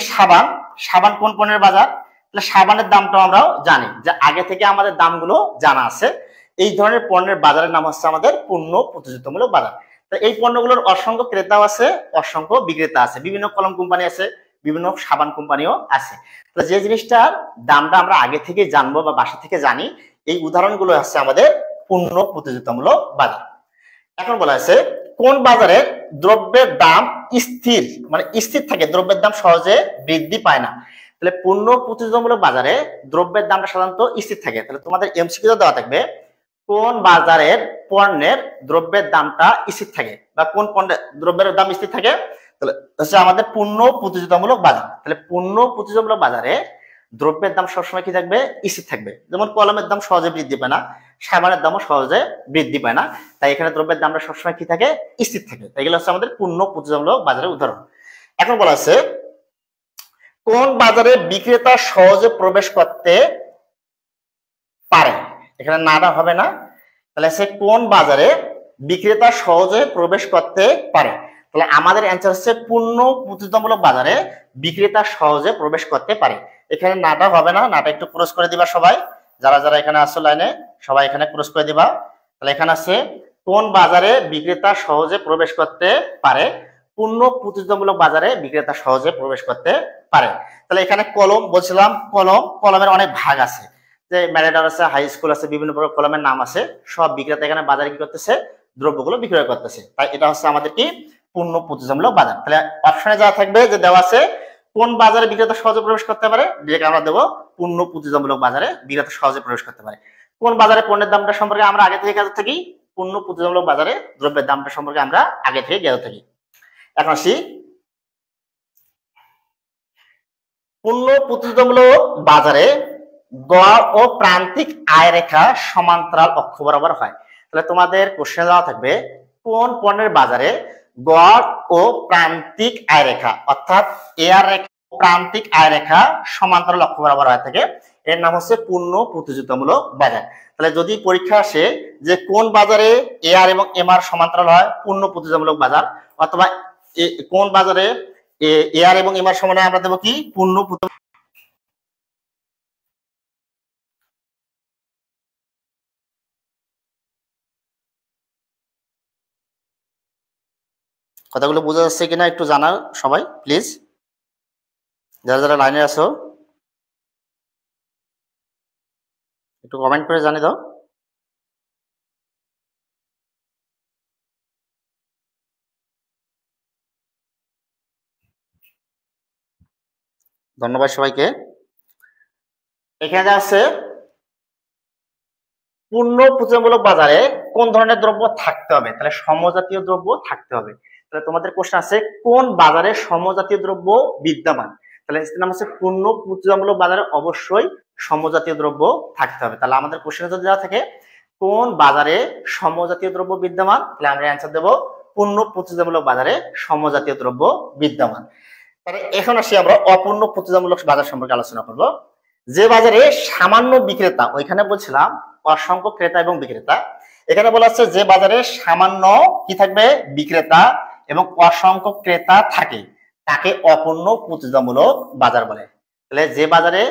সাবান কোন পণ্যের বাজার, তাহলে সাবানের দামটাও আমরাও জানি, যে আগে থেকে আমাদের দামগুলো জানা আছে। এই ধরনের পণ্যের বাজারের নাম হচ্ছে আমাদের পূর্ণ প্রতিযোগিতামূলক বাজার। তো এই পণ্যগুলোর অসংখ্য ক্রেতাও আছে, অসংখ্য বিক্রেতা আছে, বিভিন্ন কলম কোম্পানি আছে, বিভিন্ন সাবান কোম্পানিও আছে। তো যে জিনিসটার দামটা আমরা আগে থেকে জানবো বা বাসা থেকে জানি, এই উদাহরণগুলো হচ্ছে আমাদের পূর্ণ প্রতিযোগিতামূলক বাজার। এখন বলা হয়েছে কোন বাজারে দ্রব্যের দাম স্থির, মানে স্থির থাকে, দ্রব্যের দাম সহজে বৃদ্ধি পায় না। তাহলে পূর্ণ প্রতিযোগিতামূলক বাজারে দ্রব্যের দামটা সাধারণত স্থির থাকে। তাহলে তোমাদের এমসিকিউ দেওয়া থাকবে কোন বাজারের পণ্যের দ্রব্যের দামটা স্থির থাকে, বা কোন পণ্যের দ্রব্যের দাম স্থির থাকে, তাহলে হচ্ছে আমাদের পূর্ণ প্রতিযোগিতামূলক বাজার। তাহলে পূর্ণ প্রতিযোগিতামূলক বাজারে দ্রব্যের দাম সবসময় কি থাকবে, স্থির থাকবে। যেমন কলমের দাম সহজে বৃদ্ধি পায় না, সাবানের দামও সহজে বৃদ্ধি পায় না, তাই এখানে দ্রব্যের দামটা সবসময় কি থাকে, স্থির থাকে। এগুলো হচ্ছে আমাদের পূর্ণ প্রতিযোগিতামূলক বাজারের উদাহরণ। এখন বলা আছে কোন বাজারে বিক্রেতা সহজে প্রবেশ করতে পারে, এখানে নাটা হবে না, তাহলে সে কোন বাজারে বিক্রেতা সহজে প্রবেশ করতে পারে। তাহলে আমাদের অ্যান্সার হচ্ছে পূর্ণ প্রতিযোগিতামূলক বাজারে বিক্রেতা সহজে প্রবেশ করতে পারে। এখানে নাটা হবে না, নাটা একটু ক্রস করে দিবা সবাই, যারা যারা এখানে আসো লাইনে সবাই এখানে ক্রস করে দিবা। তাহলে এখানে আছে কোন বাজারে বিক্রেতা সহজে প্রবেশ করতে পারে, পূর্ণ প্রতিযোগিতামূলক বাজারে বিক্রেতা সহজে প্রবেশ করতে পারে। তাহলে এখানে কলম বলছিলাম, কলমের অনেক ভাগ আছে, যে ম্যারেডার আছে, হাই স্কুল আছে, বিভিন্ন প্রকার কলমের নাম আছে, সব বিক্রেতা এখানে বাজারে কি করতেছে, দ্রব্যগুলো বিক্রয় করতেছে। তাই এটা হচ্ছে আমাদের কি পূর্ণ প্রতিযোগিতামূলক বাজার। তাহলে অপশনে যা থাকবে যে দেওয়া আছে কোন বাজারে বিক্রেতা সহজে প্রবেশ করতে পারে, ডিরেক্ট আমরা দেবো পূর্ণ প্রতিযোগিতামূলক বাজারে বিক্রেতা সহজে প্রবেশ করতে পারে। কোন বাজারে পণ্যের দামটা সম্পর্কে আমরা আগে থেকে জ্ঞাত থাকি, পূর্ণ প্রতিযোগিতামূলক বাজারে দ্রব্যের দামটা সম্পর্কে আমরা আগে থেকে জ্ঞাত থাকি। এখন আসি পূর্ণ প্রতিযোগিতামূলক বাজারে গড় ও প্রান্তিক আয় রেখা সমান্তরাল অক্ষ বরাবর হয়। তাহলে তোমাদের কোশ্চেন দেওয়া থাকবে কোন পণ্যের বাজারে গড় ও প্রান্তিক আয় রেখা, অর্থাৎ এআর রেখা প্রান্তিক আয় রেখা সমান্তরাল অক্ষ বরাবর হয়ে থাকে, এর নাম হচ্ছে পূর্ণ প্রতিযোগিতামূলক বাজার। তাহলে যদি পরীক্ষা আসে যে কোন বাজারে এআর এবং এমআর সমান্তরাল হয়, পূর্ণ প্রতিযোগিতামূলক বাজার, অথবা কোন বাজারে এআর এবং এমআর সমান আমরা দেবো কি পূর্ণ। কথাগুলো বোঝা যাচ্ছে কিনা একটু জানা সবাই প্লিজ, যারা যারা লাইনে আছো একটু কমেন্ট করে জানিয়ে দাও। ধন্যবাদ সবাইকে। এখানে আছে পূর্ণ প্রতিযোগিতামূলক বাজারে কোন ধরনের দ্রব্য থাকতে হবে, তাহলে সমজাতীয় দ্রব্য থাকতে হবে। তাহলে তোমাদের প্রশ্ন আছে কোন বাজারে সমজাতীয় দ্রব্য বিদ্যমান, তাহলে এর নাম হচ্ছে পূর্ণ প্রতিযোগিতামূলক বাজারে অবশ্যই সমজাতীয় দ্রব্য থাকতে হবে। তাহলে আমাদের কোশ্চেনে যদি দেওয়া থাকে কোন বাজারে সমজাতীয় দ্রব্য বিদ্যমান, তাহলে আমরা অ্যান্সার দেব পূর্ণ প্রতিযোগিতামূলক বাজারে সমজাতীয় দ্রব্য বিদ্যমান। তাহলে এখন আসি আমরা অপূর্ণ প্রতিযোগিতামূলক বাজার সম্পর্কে আলোচনা করব। যে বাজারে সামান্য বিক্রেতা, ওইখানে বলছিলাম অসংখ্য ক্রেতা এবং বিক্রেতা, এখানে বলা হচ্ছে যে বাজারে সামান্য কি থাকবে, বিক্রেতা এবং অসংখ্য ক্রেতা থাকে, তাকে অপূর্ণ প্রতিযোগিতামূলক বাজার বলে। তাহলে যে বাজারে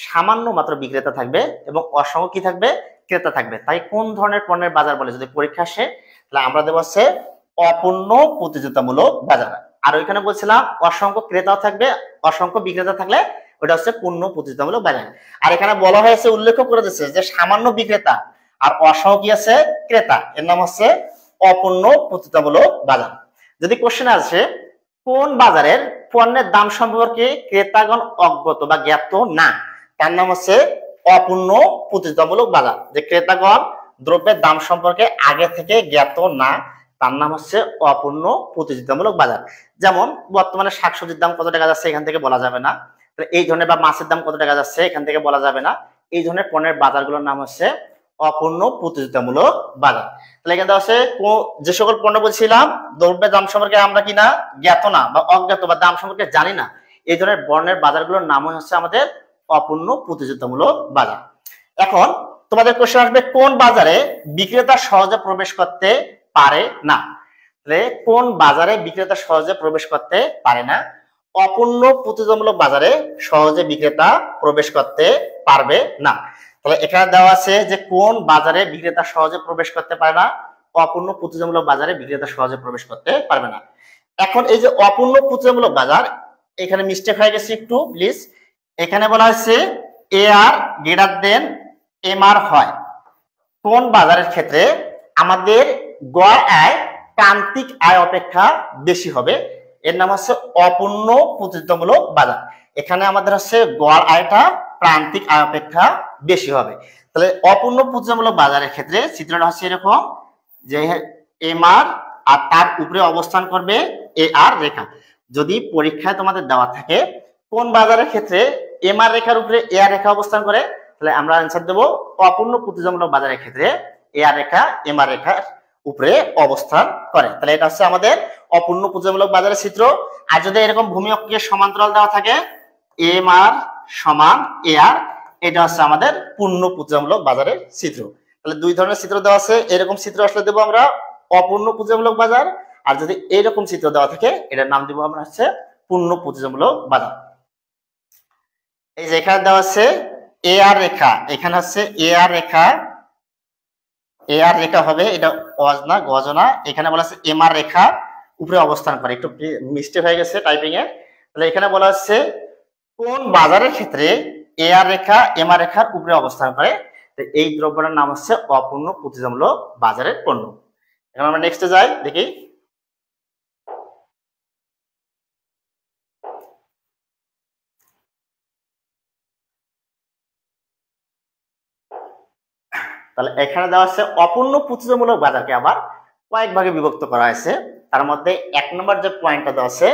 সামান্য মাত্র বিক্রেতা থাকবে এবং অসংখ্য কি থাকবে, ক্রেতা থাকবে, তাই কোন ধরনের পণ্যের বাজার বলে যদি পরীক্ষা আসে, তাহলে আমরা দেবো হচ্ছে অপূর্ণ প্রতিযোগিতামূলক বাজার। আর ওইখানে বলছিলাম অসংখ্য ক্রেতাও থাকবে, অসংখ্য বিক্রেতা থাকলে ওটা হচ্ছে পূর্ণ প্রতিযোগিতামূলক বাজার। আর এখানে বলা হয়েছে, উল্লেখ করে দিচ্ছে যে সামান্য বিক্রেতা আর অসংখ্য কি আছে, ক্রেতা, এর নাম হচ্ছে অপূর্ণ প্রতিযোগিতামূলক বাজার। যদি কোশ্চেন আসে কোন বাজারের পণ্যের দাম সম্পর্কে ক্রেতাগণ অজ্ঞাত বা জ্ঞাত না, তার নাম হচ্ছে অপূর্ণ প্রতিযোগিতামূলক বাজার। যে ক্রেতাগণ দ্রব্যের দাম সম্পর্কে আগে থেকে জ্ঞাত না, তার নাম হচ্ছে অপূর্ণ প্রতিযোগিতামূলক বাজার। যেমন বর্তমানে শাকসবজির দাম কত টাকা যাচ্ছে এখান থেকে বলা যাবে না, এই ধরনের, বা মাছের দাম কত টাকা যাচ্ছে এখান থেকে বলা যাবে না, এই ধরনের পণ্যের বাজারগুলোর নাম হচ্ছে অপূর্ণ প্রতিযোগিতামূলক বাজার। তাহলে এখানে দেওয়া আছে যে সকল পণ্য বলছিলাম দ্রব্যের দাম সম্পর্কে আমরা কিনা জ্ঞাত না বা অজ্ঞাত বা দাম সম্পর্কে জানি না, এই ধরনের পণ্যের বাজারগুলোর নাম হচ্ছে আমাদের অপূর্ণ প্রতিযোগিতামূলক বাজার। এখন তোমাদের কোশ্চেন আসবে কোন বাজারে বিক্রেতা সহজে প্রবেশ করতে পারে না। তাহলে কোন বাজারে বিক্রেতা সহজে প্রবেশ করতে পারে না? অপূর্ণ প্রতিযোগিতামূলক বাজারে সহজে বিক্রেতা প্রবেশ করতে পারবে না। তাহলে এখানে দেওয়া আছে যে কোন বাজারে বিক্রেতা সহজে প্রবেশ করতে পারে না? অপূর্ণ প্রতিযোগিতামূলক বাজারে বিক্রেতা সহজে প্রবেশ করতে পারবে না। এখন এই যে অপূর্ণ প্রতিযোগিতামূলক বাজার, এখানে মিস্টেক হয়ে গেছে একটু প্লিজ। এখানে বলা হয়েছে এ আর গ্রেটার দেন এম আর হয় কোন বাজারের ক্ষেত্রে আমাদের গড় আয় প্রান্তিক আয় অপেক্ষা বেশি হবে, এর নাম হচ্ছে অপূর্ণ প্রতিযোগিতামূলক বাজার। এখানে আমাদের হচ্ছে গড় আয়টা প্রান্তিক আয় অপেক্ষা বেশি হবে। তাহলে অপূর্ণ প্রতিযোগিতামূলক বাজারের ক্ষেত্রে চিত্রটা হচ্ছে এরকম যে এম আর আর তার উপরে অবস্থান করবে এ আর রেখা। যদি পরীক্ষায় তোমাদের দেওয়া থাকে কোন বাজারের ক্ষেত্রে এম আর রেখার উপরে এ আর রেখা অবস্থান করে, তাহলে আমরা অ্যান্সার দেব অপূর্ণ প্রতিযোগিতামূলক বাজারের ক্ষেত্রে এ আর রেখা এম আর রেখার উপরে অবস্থান করে। তাহলে এটা হচ্ছে আমাদের অপূর্ণ প্রতিযোগিতামূলক বাজারের চিত্র। আর যদি এরকম ভূমি অক্ষকে সমান্তরাল দেওয়া থাকে এম আর সমান এ আর, এটা হচ্ছে আমাদের পূর্ণ প্রতিযোগিতামূলক বাজারের চিত্র। তাহলে দুই ধরনের চিত্র দেওয়া আছে, এরকম চিত্র আসলে দেবো আমরা অপূর্ণ প্রতিযোগিতামূলক বাজার, আর যদি এইরকম চিত্র দেওয়া থাকে এটার নাম দিব আমরা হচ্ছে পূর্ণ প্রতিযোগিতামূলক বাজার। এই যে এখানে দেওয়া আছে এ আর রেখা, এখানে হচ্ছে এ আর রেখা, এ আর রেখা হবে, এটা অজ না গজ না। এখানে বলা আছে এম আর রেখা উপরে অবস্থান করে, একটু মিস্টেক হয়ে গেছে টাইপিং এ। তাহলে এখানে বলা হচ্ছে কোন বাজারের ক্ষেত্রে এ আর রেখা এম আর রেখার উপরে অবস্থান করে, এই দ্রব্যটার নাম হচ্ছে অপূর্ণ প্রতিযোগিতামূলক বাজারের পণ্য। এখন আমরা নেক্সটে যাই, দেখি তাহলে এখানে দেওয়া আছে অপূর্ণ প্রতিযোগিতামূলক বাজারকে আবার কয়েক ভাগে বিভক্ত করা হয়েছে। তার মধ্যে এক নম্বর যে পয়েন্টটা দেওয়া আছে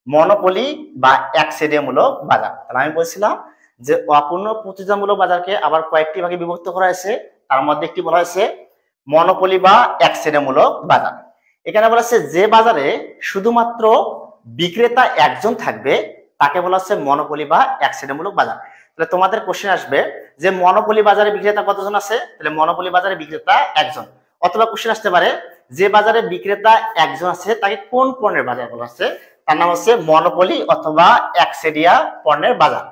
মনোপলি বা একচেটিয়ামূলক বাজার। তাহলে আমি বলছিলাম যে অপূর্ণ প্রতিযোগিতামূলক বাজারকে আবার কয়েকটি ভাগে বিভক্ত করা হয়েছে, তার মধ্যে একটি বলা হয়েছে মনোপলি বা একচেটিয়ামূলক বাজার। এখানে বলা হচ্ছে যে বাজারে শুধুমাত্র বিক্রেতা একজন থাকবে তাকে বলা হচ্ছে মনোপলি বা একচেটিয়ামূলক বাজার। তাহলে তোমাদের কোশ্চেন আসবে যে মনোপলি বাজারে বিক্রেতা কতজন আছে, তাহলে মনোপলি বাজারে বিক্রেতা একজন। অথবা কোশ্চেন আসতে পারে যে বাজারে বিক্রেতা একজন আছে তাকে কোন পণ্যের বাজার বলা হচ্ছে, তার নাম হচ্ছে মনোপলি অথবা একচেটিয়া পণ্যের বাজার।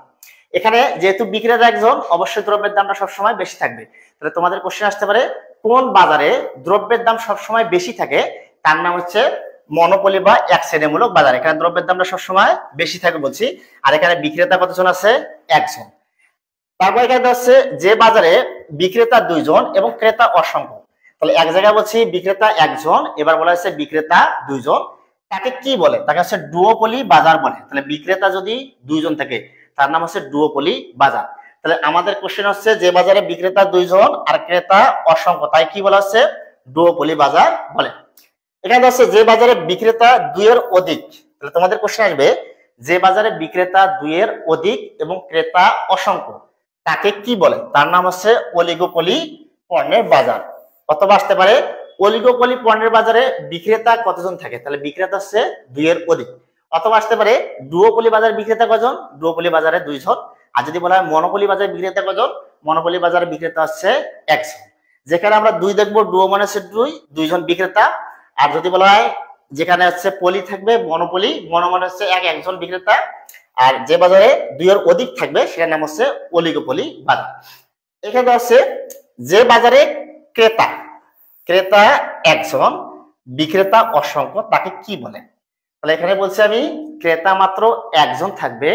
এখানে যেহেতু বিক্রেতা একজন অবশ্যই দ্রব্যের দামটা সবসময় বেশি থাকবে। তাহলে তোমাদের কোশ্চেন আসতে পারে কোন বাজারে দ্রব্যের দাম সবসময় বেশি থাকে, তার নাম হচ্ছে মনোপলি বা একচেটিয়ামূলক বাজার। এখানে দ্রব্যের দামটা সবসময় বেশি থাকে বলছি, আর এখানে বিক্রেতা কতজন আছে, একজন। তারপর এখানে হচ্ছে যে বাজারে বিক্রেতা দুইজন এবং ক্রেতা অসংখ্য। তাহলে এক জায়গায় বলছি বিক্রেতা একজন, এবার বলা হচ্ছে বিক্রেতা দুইজন, তাকে কি বলে, তাকে হচ্ছে ডুওপলি বাজার বলে। তাহলে বিক্রেতা যদি দুইজন থাকে তার নাম হচ্ছে ডুওপলি বাজার। তাহলে আমাদের কোশ্চেন হচ্ছে যে বাজারে বিক্রেতা দুইজন আর ক্রেতা অসংখ্য তাই কি বলা হচ্ছে, ডুওপলি বাজার বলে। এখানে হচ্ছে যে বাজারে বিক্রেতা দুইয়ের অধিক, তাহলে তোমাদের কোশ্চেন আসবে যে বাজারে বিক্রেতা দুইয়ের অধিক এবং ক্রেতা অসংখ্য তাকে কি বলে, তার নাম হচ্ছে অলিগোপলি পণ্যের বাজার। অথবা আসতে পারে অলিগোপলি পণ্যের বাজারে বিক্রেতা কতজন থাকে, তাহলে বিক্রেতা হচ্ছে দুইয়ের অধিক। অথবা আসতে পারে ডুওপলি বাজার বিক্রেতা কজন, ডুওপলি বাজারে দুইজন। আর যদি বলা হয় মনোপলি বাজারে বিক্রেতা কজন, মনোপলি বাজারে বিক্রেতা হচ্ছে একজন। যেখানে আমরা দুই দেখবো ডুও মানে হচ্ছে দুইজন বিক্রেতা। আর যদি বলা হয় যেখানে হচ্ছে পলি থাকবে মনোপলি, মনো মানে হচ্ছে একজন বিক্রেতা। আর যে বাজারে দুইয়ের অধিক থাকবে সেটার নাম হচ্ছে অলিগোপলি বাজার। এখানে হচ্ছে যে বাজারে ক্রেতা একজন বিক্রেতা অসংখ্য তাকে কি বলে, তাহলে এখানে বলছি আমি ক্রেতা মাত্র একজন থাকবে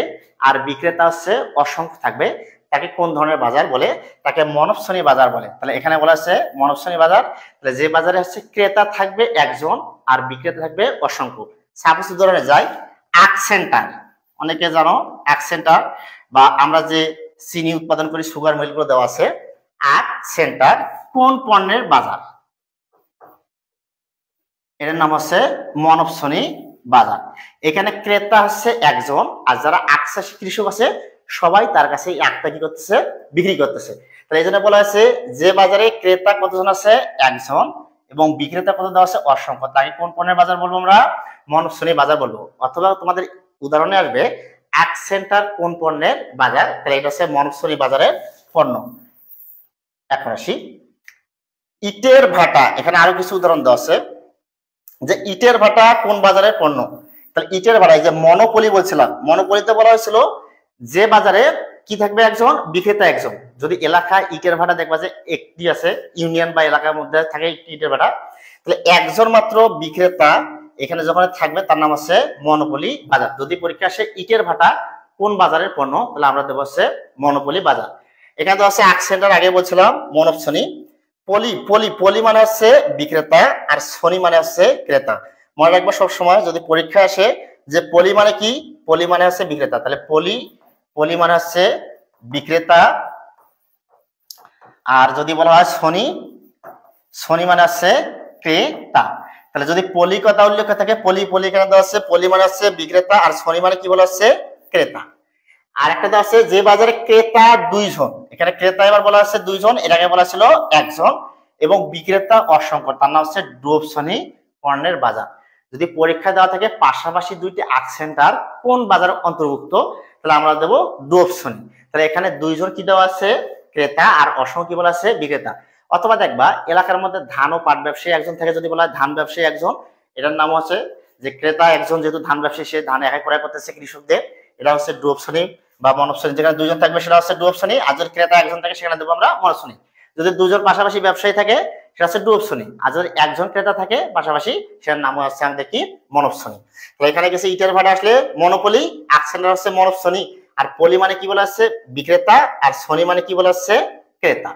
আর বিক্রেতা হচ্ছে অসংখ্য থাকবে, তাকে কোন ধরনের বাজার বলে, তাকে মানব শ্রেণী বাজার বলে। তাহলে এখানে বলা আছে মানব শ্রেণী বাজার। তাহলে যে বাজারে হচ্ছে ক্রেতা থাকবে একজন আর বিক্রেতা থাকবে অসংখ্য। সাপোজ উদাহরণে যাই আখ সেন্টার, অনেকে জানো আখ সেন্টার বা আমরা যে চিনি উৎপাদন করি সুগার মিলগুলো দেওয়া আছে, আখ সেন্টার কোন পণ্যের বাজার, এটার নাম হচ্ছে মানব শ্রেণী বাজার। এখানে ক্রেতা হচ্ছে একজন আর যারা আখ চাষী কৃষক আছে সবাই তার কাছে একটা কি করতেছে, বিক্রি করতেছে। তাহলে এই জন্য বলা হয়েছে যে বাজারে ক্রেতা কতজন আছে, একজন, এবং বিক্রেতা কত দেওয়া আছে, অসংখ্য। তাকে কোন পণ্যের বাজার বলবো আমরা, মানব শ্রেণীর বাজার বলবো। অথবা তোমাদের উদাহরণে আসবে এক সেন্টার কোন পণ্যের বাজার, তাহলে এটা হচ্ছে মানব শ্রেণী বাজারের পণ্য। এখন আসি ইটের ভাটা, এখানে আরো কিছু উদাহরণ দেওয়া আছে যে ইটের ভাটা কোন বাজারের পণ্য। তাহলে ইটের ভাটা, এই যে মনোপলি বলছিলাম, মনোপলিতে বলা হয়েছিল যে বাজারে কি থাকবে, একজন বিক্রেতা একজন। যদি এলাকায় ইটের ভাটা দেখবা যে একটি আছে, ইউনিয়ন বা এলাকার মধ্যে থাকে একটি ইটের ভাটা, তাহলে একজন মাত্র বিক্রেতা এখানে যখন থাকবে তার নাম হচ্ছে মনোপলি বাজার। যদি পরীক্ষা আসে ইটের ভাটা কোন বাজারের পণ্য, তাহলে আমরা দেবো হচ্ছে মনোপলি বাজার। এখানে তো আছে এক সেন্টার, আগে বলছিলাম মানব শ্রেণী। পলি পলি পলি মানে হচ্ছে বিক্রেতা, আর শ্রেণী মানে হচ্ছে ক্রেতা। মনে রাখবো সবসময় যদি পরীক্ষা আসে যে পলি মানে কি, পলি মানে হচ্ছে বিক্রেতা, তাহলে পলি মানে হচ্ছে বিক্রেতা। আর যদি বলা হয় শ্রেণী মানে হচ্ছে ক্রেতা। তাহলে যদি পলি কথা উল্লেখ থাকে, পলি এখানে দেওয়া আছে, পলি মানে হচ্ছে বিক্রেতা, আর শ্রেণী মানে কি বলা হচ্ছে, ক্রেতা। আর একটা দেওয়া আছে যে বাজারে ক্রেতা দুইজন, এখানে ক্রেতা এবার বলা হচ্ছে দুইজন, এর আগে বলা ছিল একজন, এবং বিক্রেতা অসংখ্য, তার নাম হচ্ছে ডুব শ্রেণী পণ্যের বাজার। যদি পরীক্ষা দেওয়া থাকে পাশাপাশি দুইটি আক সেন্টার কোন বাজারের অন্তর্ভুক্ত, তাহলে আমরা দেবো ডুব শ্রেণী। তাহলে এখানে দুইজন কি দেওয়া আছে, ক্রেতা, আর অসংখ্য কি বলা আছে, বিক্রেতা। অথবা দেখবা এলাকার মধ্যে ধান ও পাট ব্যবসায়ী একজন থাকে, যদি বলা হয় ধান ব্যবসায়ী একজন, এটার নাম হচ্ছে যে ক্রেতা একজন, যেহেতু ধান ব্যবসায়ী সে ধান একাই ক্রয় করতেছে কৃষকদের, এটা হচ্ছে ডুব শ্রেণী বা মানব শ্রেণী। যেখানে দুইজন থাকবে সেটা হচ্ছে ডুব শ্রেণী, আর যদি ক্রেতা একজন থাকে সেখানে দেবো আমরা মানব শ্রেণী। যদি দুজন পাশাপাশি ব্যবসায়ী থাকে সেটা হচ্ছে ডুব শ্রেণী, আর যদি একজন ক্রেতা থাকে পাশাপাশি সেটার নাম হচ্ছে আমাদের কি, মানব শ্রেণী। তো এখানে গেছে ইটের ভাটা আসলে মনোপলি, আক সেন্টার হচ্ছে মানব শ্রেণী, আর পলি মানে কি বলা হচ্ছে, বিক্রেতা, আর শ্রেণী মানে কি বলা হচ্ছে, ক্রেতা।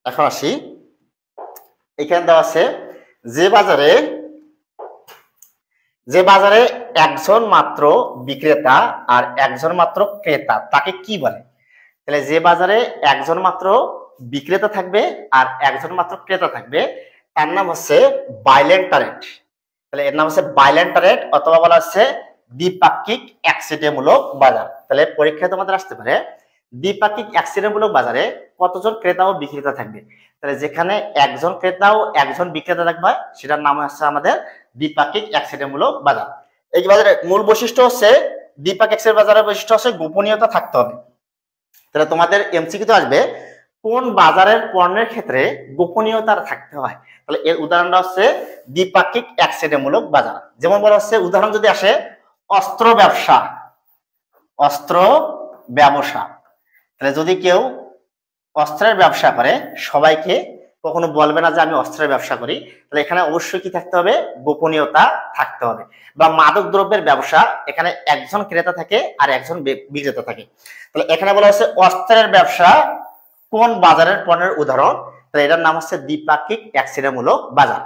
এখন আসি এখানে দেওয়া আছে যে বাজারে একজন মাত্র বিক্রেতা আর একজন মাত্র ক্রেতা, তাকে কি বলে। তাহলে যে বাজারে একজন মাত্র বিক্রেতা থাকবে আর একজন মাত্র ক্রেতা থাকবে তার নাম হচ্ছে বাইলেন্টারেট। তাহলে এর নাম হচ্ছে বাইলেন্টারেট, অথবা বলা হচ্ছে দ্বিপাক্ষিক একচেটিয়ামূলক বাজার। তাহলে পরীক্ষায় তোমাদের আসতে পারে দ্বিপাক্ষিক একচেটিয়ামূলক বাজারে কতজন ক্রেতা ও বিক্রেতা থাকবে। তাহলে যেখানে একজন ক্রেতা ও একজন বিক্রেতা থাকবে সেটার নাম হচ্ছে আমাদের দ্বিপাক্ষিক একচেটিয়ামূলক বাজার। এই বাজারের মূল বৈশিষ্ট্য হচ্ছে, দ্বিপাক্ষিক বাজারের বৈশিষ্ট্য হচ্ছে গোপনীয়তা থাকতে হবে। তাহলে তোমাদের এমসিকিউ আসবে কোন বাজারের পণ্যের ক্ষেত্রে গোপনীয়তা থাকতে হয়। তাহলে এর উদাহরণটা হচ্ছে দ্বিপাক্ষিক একচেটিয়ামূলক বাজার। যেমন বলা হচ্ছে, উদাহরণ যদি আসে অস্ত্র ব্যবসা, তাহলে যদি কেউ অস্ত্রের ব্যবসা করে সবাইকে কখনো বলবে না যে আমি অস্ত্রের ব্যবসা করি, তাহলে এখানে অবশ্যই কি থাকতে হবে, গোপনীয়তা থাকতে হবে। বা মাদক দ্রব্যের ব্যবসা, এখানে একজন ক্রেতা থাকে আর একজন বিক্রেতা থাকে। তাহলে এখানে বলা হচ্ছে অস্ত্রের ব্যবসা কোন বাজারের পণ্যের উদাহরণ, তাহলে এটার নাম হচ্ছে দ্বিপাক্ষিক একচেটিয়ামূলক বাজার।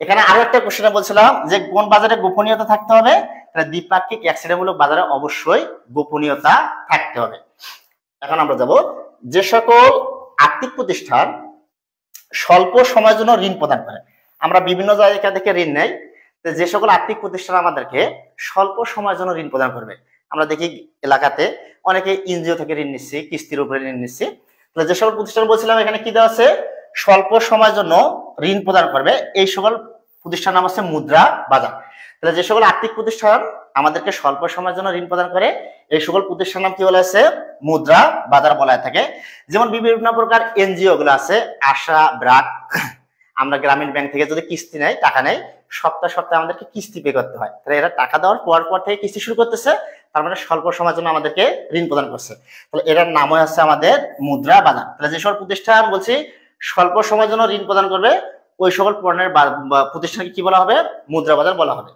এখানে আরো একটা কোশ্চেনে বলছিলাম যে কোন বাজারে গোপনীয়তা থাকতে হবে, তাহলে দ্বিপাক্ষিক একচেটিয়ামূলক বাজারে অবশ্যই গোপনীয়তা থাকতে হবে। এখন আমরা যাব যে সকল আর্থিক প্রতিষ্ঠান স্বল্প সময়ের জন্য ঋণ প্রদান করে। আমরা বিভিন্ন জায়গা থেকে ঋণ নেই, যে সকল আর্থিক প্রতিষ্ঠান আমাদেরকে স্বল্প সময়ের জন্য ঋণ প্রদান করবে। আমরা দেখি এলাকাতে অনেকে এনজিও থেকে ঋণ নিচ্ছি, কিস্তির উপরে ঋণ নিচ্ছি। তাহলে যে সকল প্রতিষ্ঠান বলছিলাম এখানে কি দেওয়া আছে, স্বল্প সময়ের জন্য ঋণ প্রদান করবে, এই সকল প্রতিষ্ঠান নাম হচ্ছে মুদ্রা বাজার। তাহলে যে সকল আর্থিক প্রতিষ্ঠান আমাদেরকে স্বল্প সময়ের জন্য ঋণ প্রদান করে এই সকল প্রতিষ্ঠান নাম কি বলা আছে, মুদ্রা বাজার বলা থাকে। যেমন বিভিন্ন প্রকার এনজিও গুলো আছে, আশা, ব্রাক। আমরা গ্রামীণ ব্যাংক থেকে যদি কিস্তি নেই, টাকা নেই, সপ্তাহে সপ্তাহে আমাদেরকে কিস্তি পে করতে হয়। তাহলে এরা টাকা দেওয়ার পর থেকে কিস্তি শুরু করতেছে, তার মানে স্বল্প সময়ের জন্য আমাদেরকে ঋণ প্রদান করছে। তাহলে এটার নাম হচ্ছে আমাদের মুদ্রা বাজার। তাহলে যে সকল প্রতিষ্ঠান বলছি স্বল্প সময়ের জন্য ঋণ প্রদান করবে ওই সকল পণ্যের প্রতিষ্ঠানকে কি বলা হবে, মুদ্রা বাজার বলা হবে।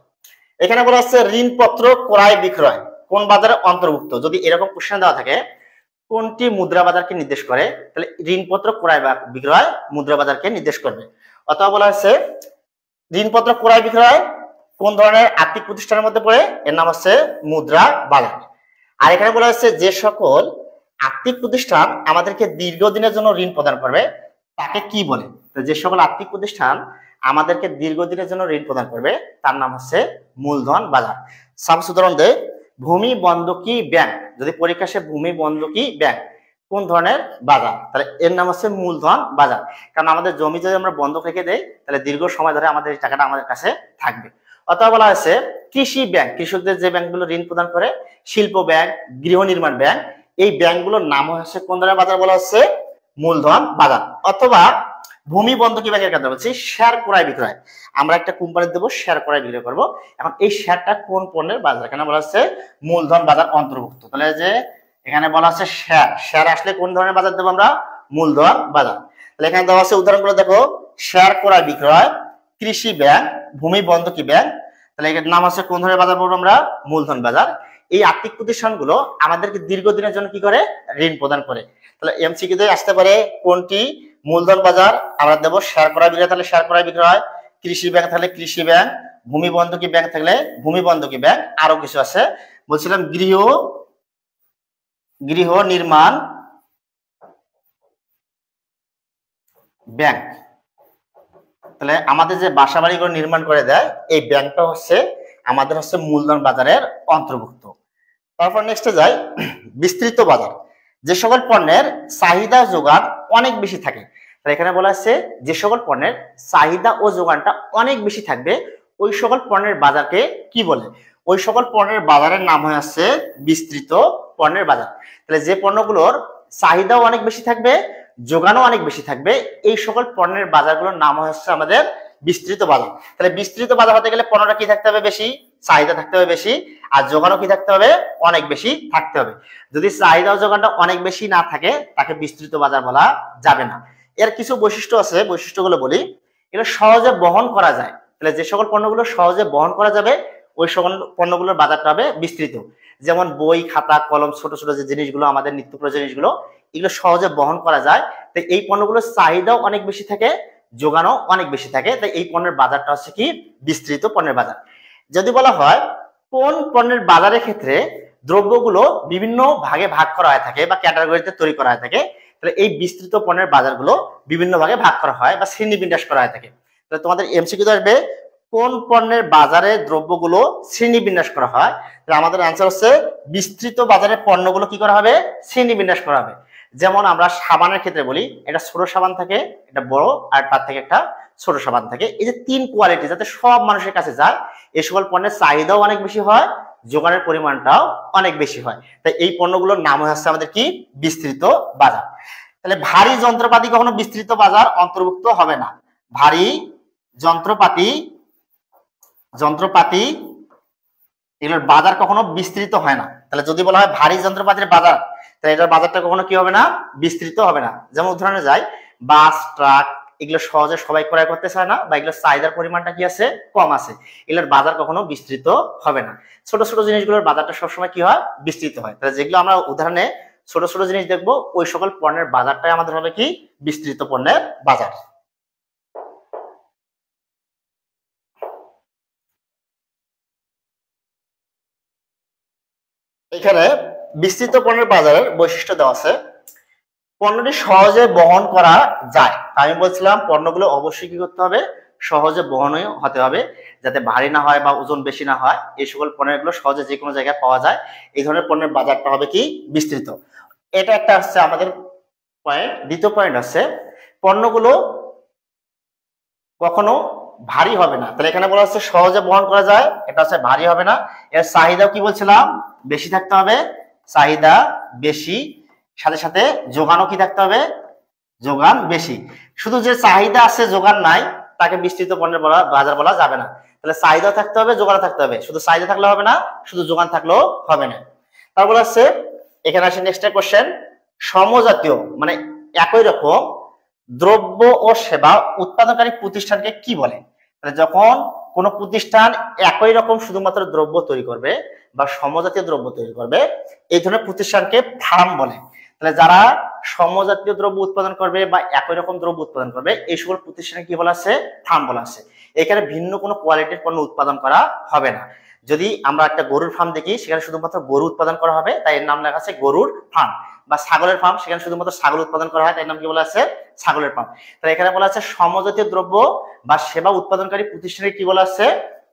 এখানে বলা হচ্ছে ঋণপত্র ক্রয় বিক্রয় কোন বাজারের অন্তর্ভুক্ত। যদি এরকম কোশ্চেন দেওয়া থাকে কোনটি মুদ্রা বাজারকে নির্দেশ করে, তাহলে ঋণপত্র ক্রয় বা বিক্রয় মুদ্রা বাজারকে নির্দেশ করবে। অথবা বলা হচ্ছে ঋণপত্র ক্রয় বিক্রয় কোন ধরনের আর্থিক প্রতিষ্ঠানের মধ্যে পড়ে, এর নাম হচ্ছে মুদ্রা বাজার। আর এখানে বলা হচ্ছে যে সকল আর্থিক প্রতিষ্ঠান আমাদেরকে দীর্ঘদিনের জন্য ঋণ প্রদান করবে তাকে কি বলে। তো যে সকল আর্থিক প্রতিষ্ঠান আমাদেরকে দীর্ঘদিনের জন্য ঋণ প্রদান করবে তার নাম হচ্ছে মূলধন বাজার। সাপোজ উদাহরণ দেয়, ভূমি বন্ধকি ব্যাংক, যদি পরীক্ষা আসে ভূমি বন্ধকি ব্যাংক কোন ধরনের বাজার, তাহলে এর নাম হচ্ছে মূলধন বাজার। কারণ আমাদের জমি যদি আমরা বন্ধক রেখে দেই তাহলে দীর্ঘ সময় ধরে আমাদের এই টাকাটা আমাদের কাছে থাকবে। অথবা বলা হয়েছে কৃষি ব্যাংক, কৃষকদের যে ব্যাংকগুলো ঋণ প্রদান করে, শিল্প ব্যাংক, গৃহ নির্মাণ ব্যাংক, এই ব্যাংকগুলোর নাম হচ্ছে কোন ধরনের বাজার বলা হচ্ছে মূলধন বাজার। অথবা ভূমি বন্ধকি ব্যাংকের কথা বলছি শেয়ার ক্রয় বিক্রয়, আমরা একটা কোম্পানি দেবো শেয়ার ক্রয় বিক্রয় করবো, এখন এই শেয়ারটা কোন পণ্যের বাজার, এখানে বলা হচ্ছে মূলধন বাজার অন্তর্ভুক্ত। তাহলে যে এখানে বলা হচ্ছে শেয়ার, শেয়ার আসলে কোন ধরনের বাজার দেবো আমরা, মূলধন বাজার। তাহলে এখানে দেওয়া আছে উদাহরণগুলো দেখো, শেয়ার ক্রয় বিক্রয়, কৃষি ব্যাংক, ভূমি বন্ধকি ব্যাংক, তাহলে এর নাম আছে কোন ধরনের বাজার বলবো আমরা, মূলধন বাজার। এই আর্থিক প্রতিষ্ঠানগুলো আমাদেরকে দীর্ঘদিনের জন্য কি করে, ঋণ প্রদান করে। তাহলে এমসিকিউতে আসতে পারে কোনটি মূলধন বাজার, আমরা দেবো শেয়ার ক্রয় বিক্রয়, তাহলে শেয়ার ক্রয় বিক্রয়, কৃষি ব্যাংক থাকলে কৃষি ব্যাংক, ভূমি বন্ধকি ব্যাংক থাকলে ভূমি বন্ধকি ব্যাংক, আরো কিছু আছে বলছিলাম গৃহ নির্মাণ ব্যাংক, তাহলে আমাদের যে বাসা বাড়িগুলো নির্মাণ করে দেয় এই ব্যাংকটা হচ্ছে আমাদের হচ্ছে মূলধন বাজারের অন্তর্ভুক্ত। তারপর নেক্সটে যাই, বিস্তৃত বাজার, যে সকল পণ্যের চাহিদা যোগান অনেক বেশি থাকে। তাহলে এখানে বলা আছে যে সকল পণ্যের চাহিদা ও যোগানটা অনেক বেশি থাকবে ওই সকল পণ্যের বাজারকে কি বলে, ওই সকল পণ্যের বাজারের নাম হয়ে আসছে বিস্তৃত পণ্যের বাজার। তাহলে যে পণ্যগুলোর চাহিদাও অনেক বেশি থাকবে, যোগানও অনেক বেশি থাকবে, এই সকল পণ্যের বাজারগুলোর নাম হচ্ছে আমাদের বিস্তৃত বাজার। তাহলে বিস্তৃত বাজার হতে গেলে পণ্যটা কি থাকতে হবে, বেশি চাহিদা থাকতে হবে বেশি, আর যোগানও কি থাকতে হবে, অনেক বেশি থাকতে হবে। যদি চাহিদা ও যোগানটা অনেক বেশি না থাকে তাকে বিস্তৃত বাজার বলা যাবে না। এর কিছু বৈশিষ্ট্য আছে, বৈশিষ্ট্যগুলো বলি। এগুলো সহজে বহন করা যায়, তাহলে যে সকল পণ্যগুলো সহজে বহন করা যাবে ওই সকল পণ্যগুলোর বাজারটা হবে বিস্তৃত। যেমন বই, খাতা, কলম, ছোট ছোট যে জিনিসগুলো আমাদের নিত্য প্রয়োজনীয় জিনিসগুলো, এগুলো সহজে বহন করা যায়, তাই এই পণ্যগুলোর চাহিদাও অনেক বেশি থাকে, যোগানও অনেক বেশি থাকে, তাই এই পণ্যের বাজারটা হচ্ছে কি বিস্তৃত পণ্যের বাজার। যদি বলা হয় কোন পণ্যের বাজারের ক্ষেত্রে দ্রব্যগুলো বিভিন্ন ভাগে ভাগ করা হয়ে থাকে বা ক্যাটাগরিতে তৈরি করা হয়ে থাকে, তাহলে এই বিস্তৃত পণ্যের বাজারগুলো বিভিন্ন ভাগে ভাগ করা হয় বা শ্রেণীবিন্যাস করা হয়ে থাকে। তাহলে তোমাদের এমসিকিউ আসবে কোন পণ্যের বাজারে দ্রব্যগুলো শ্রেণীবিন্যাস করা হয়, তাহলে আমাদের অ্যান্সার হচ্ছে বিস্তৃত বাজারের পণ্যগুলো কি করা হবে, শ্রেণীবিন্যাস করা হবে। যেমন আমরা সাবানের ক্ষেত্রে বলি একটা ছোট সাবান থাকে, এটা বড়, আর তার থেকে একটা ছোট সাবান থাকে। এই যে তিন কোয়ালিটি যাতে সব মানুষের কাছে যায়, এই সকল পণ্যের চাহিদাও অনেক বেশি হয়, যোগানের পরিমাণটাও অনেক বেশি হয়, তাই এই পণ্যগুলোর নাম হচ্ছে আমাদের কি বিস্তৃত বাজার। তাহলে ভারী যন্ত্রপাতি কখনো বিস্তৃত বাজার অন্তর্ভুক্ত হবে না, ভারী যন্ত্রপাতি এগুলোর বাজার কখনো বিস্তৃত হয় না। তাহলে যদি বলা হয় ভারী যন্ত্রপাতির বাজার, তাহলে এটার বাজারটা কখনো কি হবে না, বিস্তৃত হবে না। যেমন উদাহরণে যাই, বাস, ট্রাক, এগুলো সহজে সবাই ক্রয় করতে চায় না বা এগুলোর চাহিদার পরিমাণটা কি আছে, কম আছে, এগুলোর বাজার কখনো বিস্তৃত হবে না। ছোট ছোট জিনিসগুলোর বাজারটা সবসময় কি হয়, বিস্তৃত হয়। তাহলে যেগুলো আমরা উদাহরণে ছোট ছোট জিনিস দেখবো ওই সকল পণ্যের বাজারটাই আমাদের হবে কি বিস্তৃত পণ্যের বাজার। এখানে বিস্তৃত পণ্যের বাজারের বৈশিষ্ট্য দেওয়া আছে, পণ্যটি সহজে বহন করা যায়। আমি বলছিলাম পণ্যগুলো অবশ্যই কি করতে হবে, সহজে বহনীয় হতে হবে, যাতে ভারী না হয় বা ওজন বেশি না হয়। এই সকল পণ্যগুলো সহজে যে কোনো জায়গায় পাওয়া যায়, এই ধরনের পণ্যের বাজারটা হবে কি বিস্তৃত। এটা একটা হচ্ছে আমাদের পয়েন্ট। দ্বিতীয় পয়েন্ট হচ্ছে পণ্যগুলো কখনো ভারী হবে না। তাহলে এখানে বলা হচ্ছে সহজে বহন করা যায়, এটা হচ্ছে ভারী হবে না। এর চাহিদাও কি বলছিলাম, বেশি থাকতে হবে, চাহিদা বেশি, সাথে সাথে যোগানও কি থাকতে হবে, যোগান বেশি। শুধু যে চাহিদা আছে যোগান নাই তাকে বিস্তৃত পণ্যের বাজার বলা যাবে না। তাহলে চাহিদা থাকতে হবে, যোগান থাকতে হবে, শুধু চাহিদা থাকলে হবে না, শুধু যোগান থাকলেও হবে না। তারপর আছে এখানে আসে নেক্সট কোশ্চেন, সমজাতীয় মানে একই রকম দ্রব্য ও সেবা উৎপাদনকারী প্রতিষ্ঠানকে কি বলে? তাহলে যখন কোন প্রতিষ্ঠান একই রকম শুধুমাত্র দ্রব্য তৈরি করবে বা সমজাতীয় দ্রব্য তৈরি করবে, এই ধরনের প্রতিষ্ঠানকে ফার্ম বলে। তাহলে যারা সমজাতীয় দ্রব্য উৎপাদন করবে বা একই রকম দ্রব্য উৎপাদন করবে, এই সকল প্রতিষ্ঠানে কি বলা আছে, ফার্ম বলা আছে। এখানে ভিন্ন কোনো কোয়ালিটির পণ্য উৎপাদন করা হবে না। যদি আমরা একটা গরুর ফার্ম দেখি, সেখানে শুধুমাত্র গরু উৎপাদন করা হবে, তাই এর নাম লেখা আছে গরুর ফার্ম। বা ছাগলের ফার্ম, সেখানে শুধুমাত্র ছাগল উৎপাদন করা হয়, তাই নাম কি বলা আছে? ছাগলের ফার্ম। তাহলে এখানে বলা আছে সমজাতীয় দ্রব্য বা সেবা উৎপাদনকারী প্রতিষ্ঠানের কি বলা আছে?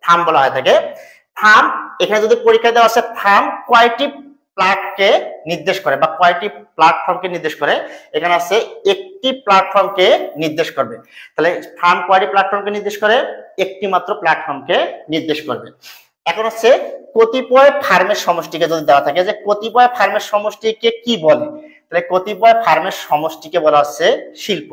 ফার্ম বলা হয় থাকে। ফার্ম, এখানে যদি পরীক্ষা দেওয়া আছে ফার্ম কয়টি প্লাটকে নির্দেশ করে বা কয়টি প্ল্যাটফর্মকে নির্দেশ করে, এখানে আছে একটি প্ল্যাটফর্মকে নির্দেশ করবে। তাহলে ফার্ম কয়টি প্ল্যাটফর্মকে নির্দেশ করে? একটি মাত্র প্ল্যাটফর্মকে নির্দেশ করবে। এখন হচ্ছে কতিপয় ফার্মের সমষ্টিকে যদি দেওয়া থাকে যে কতিপয় ফার্মের সমষ্টিকে কি বলে, তাহলে কতিপয় ফার্মের সমষ্টিকে বলা হচ্ছে শিল্প।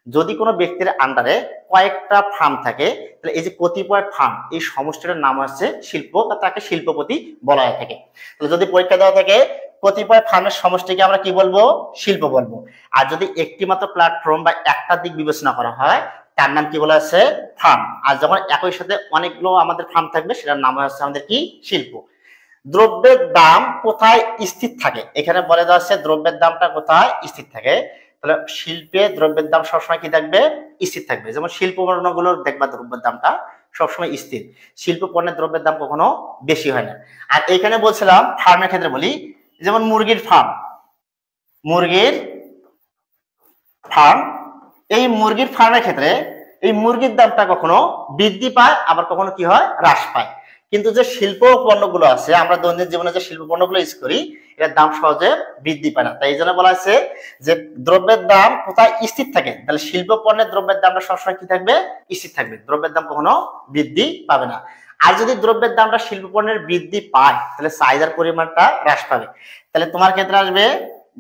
যদি কোনো ব্যক্তির আন্ডারে কয়েকটা ফার্ম থাকে, তাহলে এই যে কতিপয় ফার্ম, এই সমষ্টিটার নাম হচ্ছে শিল্প বা তাকে শিল্পপতি বলা হয়ে থাকে। তাহলে যদি পরীক্ষা দেওয়া থাকে কতিপয় ফার্মের সমষ্টিকে আমরা কি বলবো? শিল্প বলবো। আর যদি একটি মাত্র প্ল্যাটফর্ম বা একটা দিক বিবেচনা করা হয়, তার নাম কি বলা আছে? ফার্ম। আর যখন একই সাথে অনেকগুলো আমাদের ফার্ম থাকবে, সেটার নাম হচ্ছে আমাদের কি? শিল্প। দ্রব্যের দাম কোথায় স্থির থাকে? এখানে বলে দেওয়া আছে দ্রব্যের দামটা কোথায় স্থির থাকে। তাহলে শিল্পে দ্রব্যের দাম সবসময় কি থাকবে? স্থির থাকবে। যেমন শিল্প পণ্যগুলোর দেখবা দ্রব্যের দামটা সবসময় স্থির, শিল্প পণ্যের দ্রব্যের দাম কখনো বেশি হয় না। আর এখানে বলছিলাম ফার্মের ক্ষেত্রে বলি, যেমন মুরগির ফার্ম, মুরগির ফার্ম, এই মুরগির ফার্মের ক্ষেত্রে এই মুরগির দামটা কখনো বৃদ্ধি পায়, আবার কখনো কি হয়? হ্রাস পায়। কিন্তু যে শিল্প পণ্যগুলো আছে, আমরা দৈনন্দিন জীবনে যে শিল্প পণ্যগুলো ইউজ করি, এর দাম সহজে বৃদ্ধি পায় না। তাই এই জন্য বলা হয়েছে যে দ্রব্যের দাম কোথায় স্থির থাকে, তাহলে শিল্প পণ্যের দ্রব্যের দামটা সবসময় কি থাকবে? স্থির থাকবে, দ্রব্যের দাম কখনো বৃদ্ধি পাবে না। আর যদি দ্রব্যের দামটা শিল্প পণ্যের বৃদ্ধি পায়, তাহলে চাহিদার পরিমাণটা হ্রাস পাবে। তাহলে তোমার ক্ষেত্রে আসবে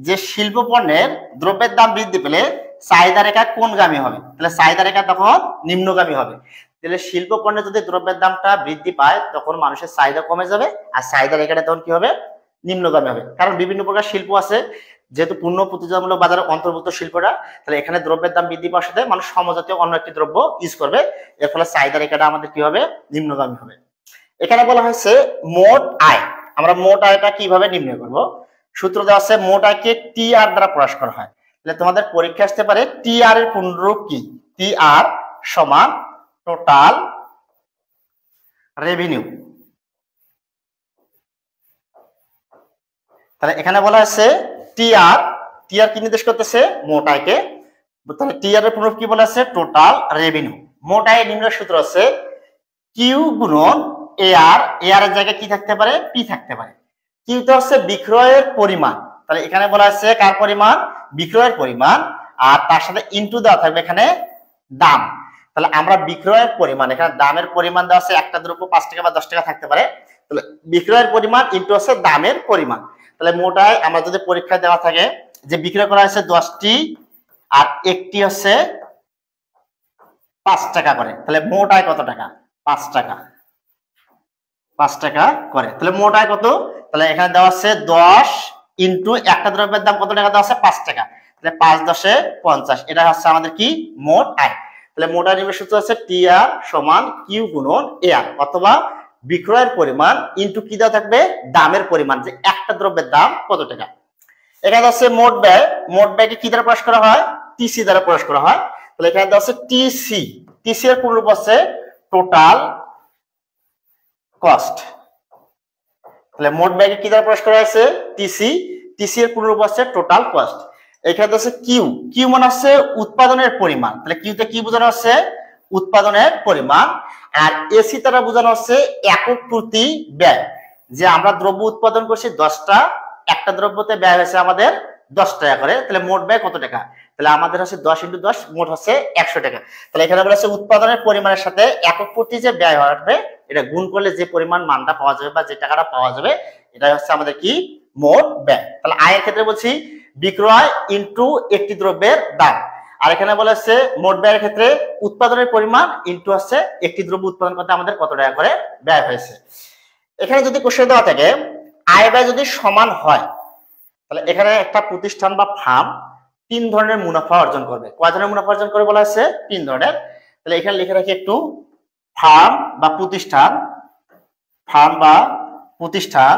যে শিল্প পণ্যের দ্রব্যের দাম বৃদ্ধি পেলে চাহিদা রেখা কোনগামী হবে? তাহলে চাহিদা রেখা তখন নিম্নগামী হবে। তাহলে শিল্প পণ্যের যদি দ্রব্যের দামটা বৃদ্ধি পায়, তখন মানুষের চাহিদা কমে যাবে, আর চাহিদা রেখাটা তখন কি হবে? নিম্নগামী হবে। কারণ বিভিন্ন প্রকার শিল্প আছে, যেহেতু পূর্ণ প্রতিযোগিতামূলক বাজারে অন্তর্ভুক্ত শিল্পটা, তাহলে এখানে দ্রব্যের দাম বৃদ্ধি পাওয়ার সাথে মানুষ সমজাতীয় অন্য একটি দ্রব্য ইউজ করবে, এর ফলে চাহিদা রেখাটা আমাদের কি হবে? নিম্নগামী হবে। এখানে বলা হয়েছে মোট আয়। আমরা মোট আয়টা কিভাবে নির্ণয় করব? সূত্র দেওয়া আছে, মোট আয়কে টি আর দ্বারা প্রকাশ করা হয়। তাহলে তোমাদের পরীক্ষা আসতে পারে টি আর এর পূর্ণরূপ কি? টি আর সমান টোটাল রেভিনিউ। তাহলে এখানে বলা আছে টি আর কি নির্দেশ করতেছে? মোট আয়কে। তাহলে টি আর এর পূর্ণরূপ কি বলা আছে? Total revenue. মোট আয়ের নির্ণয় সূত্র আছে কিউ গুণন এ আর এর জায়গায় কি থাকতে পারে? পি থাকতে পারে। কিউটা হচ্ছে বিক্রয়ের পরিমাণ, তাহলে এখানে বলা আছে কার পরিমাণ? বিক্রয়ের পরিমাণ, আর তার সাথে ইনটু দেওয়া থাকবে এখানে দাম। তাহলে আমরা বিক্রয়ের পরিমাণ, এখানে দামের পরিমাণ দেওয়া আছে, একটা দ্রব্য 5 টাকা বা 10 টাকা থাকতে পারে, তাহলে বিক্রয়ের পরিমাণ ইনটু হচ্ছে দামের পরিমাণ। তাহলে মোট আয় আমরা যদি পরীক্ষা দেওয়া থাকে যে বিক্রয় করা হয়েছে 10টি আর একটি হচ্ছে 5 টাকা করে, তাহলে মোট আয় কত টাকা? 5 টাকা, 5 টাকা করে। তাহলে মোট আয় কত? তাহলে এখানে দেওয়া আছে 10 ইনটু একটা দ্রব্যের দাম কত টাকা দেওয়া আছে? 5 টাকা, তাহলে 5 10 50, এটা হচ্ছে আমাদের কি? মোট আয়। তাহলে মোট আয় নির্ণয় সূত্র আছে টি আর সমান কিউ গুণন এ আর, অথবা বিক্রয়ের পরিমাণ ইনটু কি দেওয়া থাকবে? দামের পরিমাণ, যে একটা দ্রব্যের দাম কত টাকা। এখানে আছে মোট ব্যয়, মোট ব্যয়কে কি দ্বারা প্রকাশ করা হয়? টিসি দ্বারা প্রকাশ করা হয়। তাহলে এখানে দেওয়া আছে টিসি, টিসি এর পূর্ণরূপ আছে টোটাল কস্ট। তাহলে মোট ব্যয়কে কি দ্বারা প্রকাশ করা হয়েছে? টিসি, টিসি এর পূর্ণরূপ আছে টোটাল কস্ট। এখানে আছে কিউ, কিউ মানে হচ্ছে উৎপাদনের পরিমাণ, তাহলে কিউতে কি বোঝানো হচ্ছে? উৎপাদনের পরিমাণ। আর এসি দ্বারা বোঝানো হচ্ছে একক প্রতি ব্যয়, যে আমরা দ্রব্য উৎপাদন করছি 10টা, একটা দ্রব্যতে ব্যয় হয়েছে আমাদের 10 টাকা করে, তাহলে মোট ব্যয় কত টাকা? তাহলে আমাদের হচ্ছে 10 ইন্টু 10, মোট হচ্ছে 100 টাকা। তাহলে এখানে বলা হচ্ছে উৎপাদনের পরিমাণের সাথে একক প্রতি যে ব্যয় হবে, এটা গুণ করলে যে পরিমাণ মানটা পাওয়া যাবে বা যে টাকাটা পাওয়া যাবে, এটা হচ্ছে আমাদের কি? মোট ব্যয়। তাহলে আয়ের ক্ষেত্রে বলছি বিক্রয় ইনটু একটি দ্রব্যের দাম, আর এখানে বলা হচ্ছে মোট ব্যয়ের ক্ষেত্রে উৎপাদনের পরিমাণ ইনটু হচ্ছে একটি দ্রব্য উৎপাদন করতে আমাদের কত টাকা করে ব্যয় হয়েছে। এখানে যদি কোশ্চেন দেওয়া থাকে আয় ব্যয় যদি সমান হয়, তাহলে এখানে একটা প্রতিষ্ঠান বা ফার্ম 3 ধরনের মুনাফা অর্জন করবে। কয় ধরনের মুনাফা অর্জন করবে বলা আছে? 3 ধরনের। তাহলে এখানে লিখে রাখি একটু, ফার্ম বা প্রতিষ্ঠান, ফার্ম বা প্রতিষ্ঠান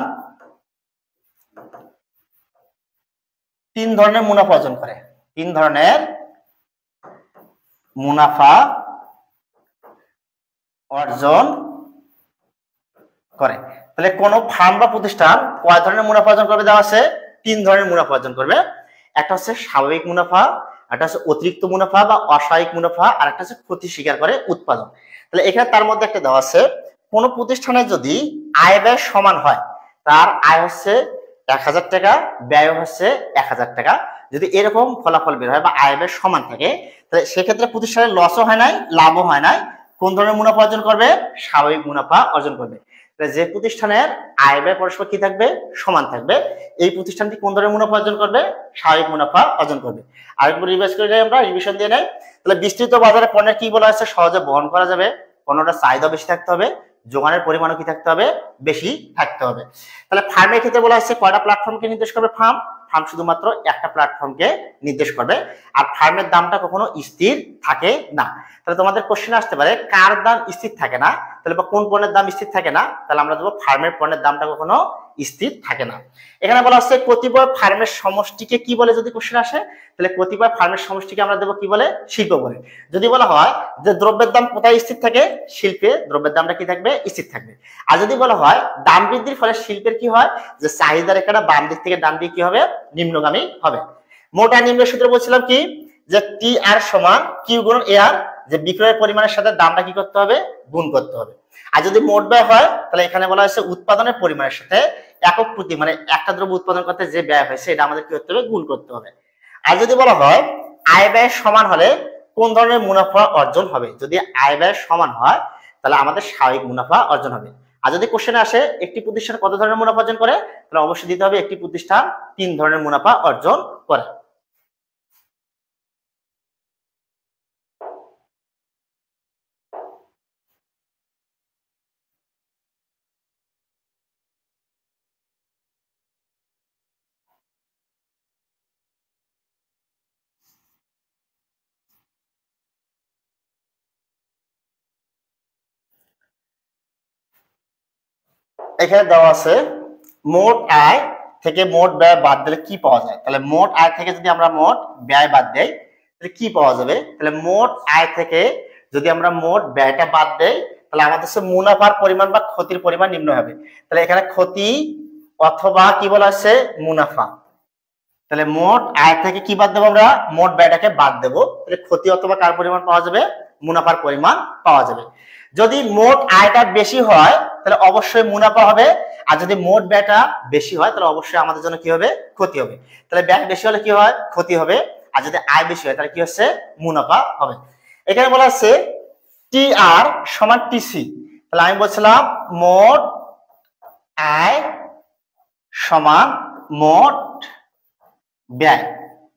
3 ধরনের মুনাফা অর্জন করে। 3 ধরনের মুনাফা অর্জন করে। তাহলে কোন ফার্ম বা প্রতিষ্ঠান কয় ধরনের মুনাফা অর্জন করবে দেওয়া আছে? তিন ধরনের মুনাফা অর্জন করবে। একটা হচ্ছে স্বাভাবিক মুনাফা, একটা হচ্ছে অতিরিক্ত মুনাফা বা অস্বাভাবিক মুনাফা, আর একটা হচ্ছে ক্ষতি স্বীকার করে উৎপাদন। তাহলে এখানে তার মধ্যে একটা দেওয়া আছে, কোন প্রতিষ্ঠানে যদি আয় ব্যয় সমান হয়, তার আয় হচ্ছে 1000 টাকা, ব্যয় হচ্ছে 1000 টাকা, যদি এরকম ফলাফল বের হয় বা আয় ব্যয় সমান থাকে, তাহলে সেক্ষেত্রে প্রতিষ্ঠানের লসও হয় নাই, লাভও হয় নাই, কোন ধরনের মুনাফা অর্জন করবে? স্বাভাবিক মুনাফা অর্জন করবে। যে প্রতিষ্ঠানের আয় ব্যয় পরস্পর কি থাকবে? সমান থাকবে, এই প্রতিষ্ঠানটি কোন ধরনের মুনাফা অর্জন করবে? স্বাভাবিক মুনাফা অর্জন করবে। আরেকবার রিভাইজ করে যাই, আমরা রিভিশন দিয়ে নেই। তাহলে বিস্তৃত বাজারে পণ্যের কি বলা হচ্ছে? সহজে বহন করা যাবে, পণ্যটার চাহিদা বেশি থাকতে হবে, যোগানের পরিমাণও কি থাকতে হবে? বেশি থাকতে হবে। তাহলে ফার্মের ক্ষেত্রে বলা হচ্ছে কয়টা প্ল্যাটফর্মকে নির্দেশ করবে? ফার্ম শুধুমাত্র একটা প্ল্যাটফর্মকে নির্দেশ করবে, আর ফার্মের দামটা কখনো স্থির থাকে না। তাহলে তোমাদের কোশ্চেন আসতে পারে কার দাম স্থির থাকে না, তাহলে বা কোন পণ্যের দাম স্থির থাকে না, তাহলে আমরা দেবো ফার্মের পণ্যের দামটা কখনো স্থির থাকে না। এখানে বলা হচ্ছে কতিপয় ফার্মের সমষ্টিকে কি বলে? যদি কোশ্চেন আসে, তাহলে কতিপয় ফার্মের সমষ্টিকে আমরা দেবো কি বলে? শিল্প বলে। যদি বলা হয় যে দ্রব্যের দাম কোথায় স্থির থাকে? শিল্পে দ্রব্যের দামটা কি থাকবে? স্থির থাকবে। আর যদি বলা হয় দাম বৃদ্ধির ফলে শিল্পের কি হয়? যে চাহিদা রেখাটা বাম দিক থেকে ডান দিকে কি হবে? নিম্নগামী হবে। মোট আর নিম্ন সূত্র বলছিলাম কি? যে টি আর সমান কিউ গুণন এ আর, যে বিক্রয়ের পরিমাণের সাথে দামটা কি করতে হবে? গুণ করতে হবে। আর যদি মোট ব্যয় হয়, তাহলে এখানে বলা হয়েছে উৎপাদনের পরিমাণের সাথে একক প্রতি, মানে একটা দ্রব্য উৎপাদন করতে যে ব্যয় হয়েছে এটা আমাদের কি করতে হবে? গুণ করতে হবে। আর যদি বলা হয় আয় ব্যয় সমান হলে কোন ধরনের মুনাফা অর্জন হবে? যদি আয় ব্যয় সমান হয়, তাহলে আমাদের স্বাভাবিক মুনাফা অর্জন হবে। আর যদি কোশ্চেনে আসে একটি প্রতিষ্ঠান কত ধরনের মুনাফা অর্জন করে, তাহলে অবশ্যই দিতে হবে একটি প্রতিষ্ঠান 3 ধরনের মুনাফা অর্জন করে। এখানে দেওয়া আছে মোট আয় থেকে মোট ব্যয় বাদ দিলে কি পাওয়া যায়? তাহলে মোট আয় থেকে যদি আমরা মোট ব্যয় বাদ দেই, তাহলে কি পাওয়া যাবে? তাহলে মোট আয় থেকে যদি আমরা মোট ব্যয়টা বাদ দেই, তাহলে আমাদের মুনাফার পরিমাণ বা ক্ষতির পরিমাণ নিম্ন হবে। তাহলে এখানে ক্ষতি অথবা কি বলা আছে? মুনাফা। তাহলে মোট আয় থেকে কি বাদ দেবো? আমরা মোট ব্যয়টাকে বাদ দেবো, তাহলে ক্ষতি অথবা কার পরিমাণ পাওয়া যাবে? মুনাফার পরিমাণ পাওয়া যাবে। যদি মোট আয়টা বেশি হয়, তাহলে অবশ্যই মুনাফা হবে, আর যদি মোট ব্যয়টা বেশি হয়, তাহলে অবশ্যই আমাদের জন্য কি হবে? ক্ষতি হবে। তাহলে ব্যয় বেশি হলে কি হয়? ক্ষতি হবে, আর যদি আয় বেশি হয়, তাহলে কি হচ্ছে? মুনাফা হবে। এখানে বলা আছে টি আর সমান টিসি। তাহলে আমি বলছিলাম মোট আয় সমান মোট ব্যয়।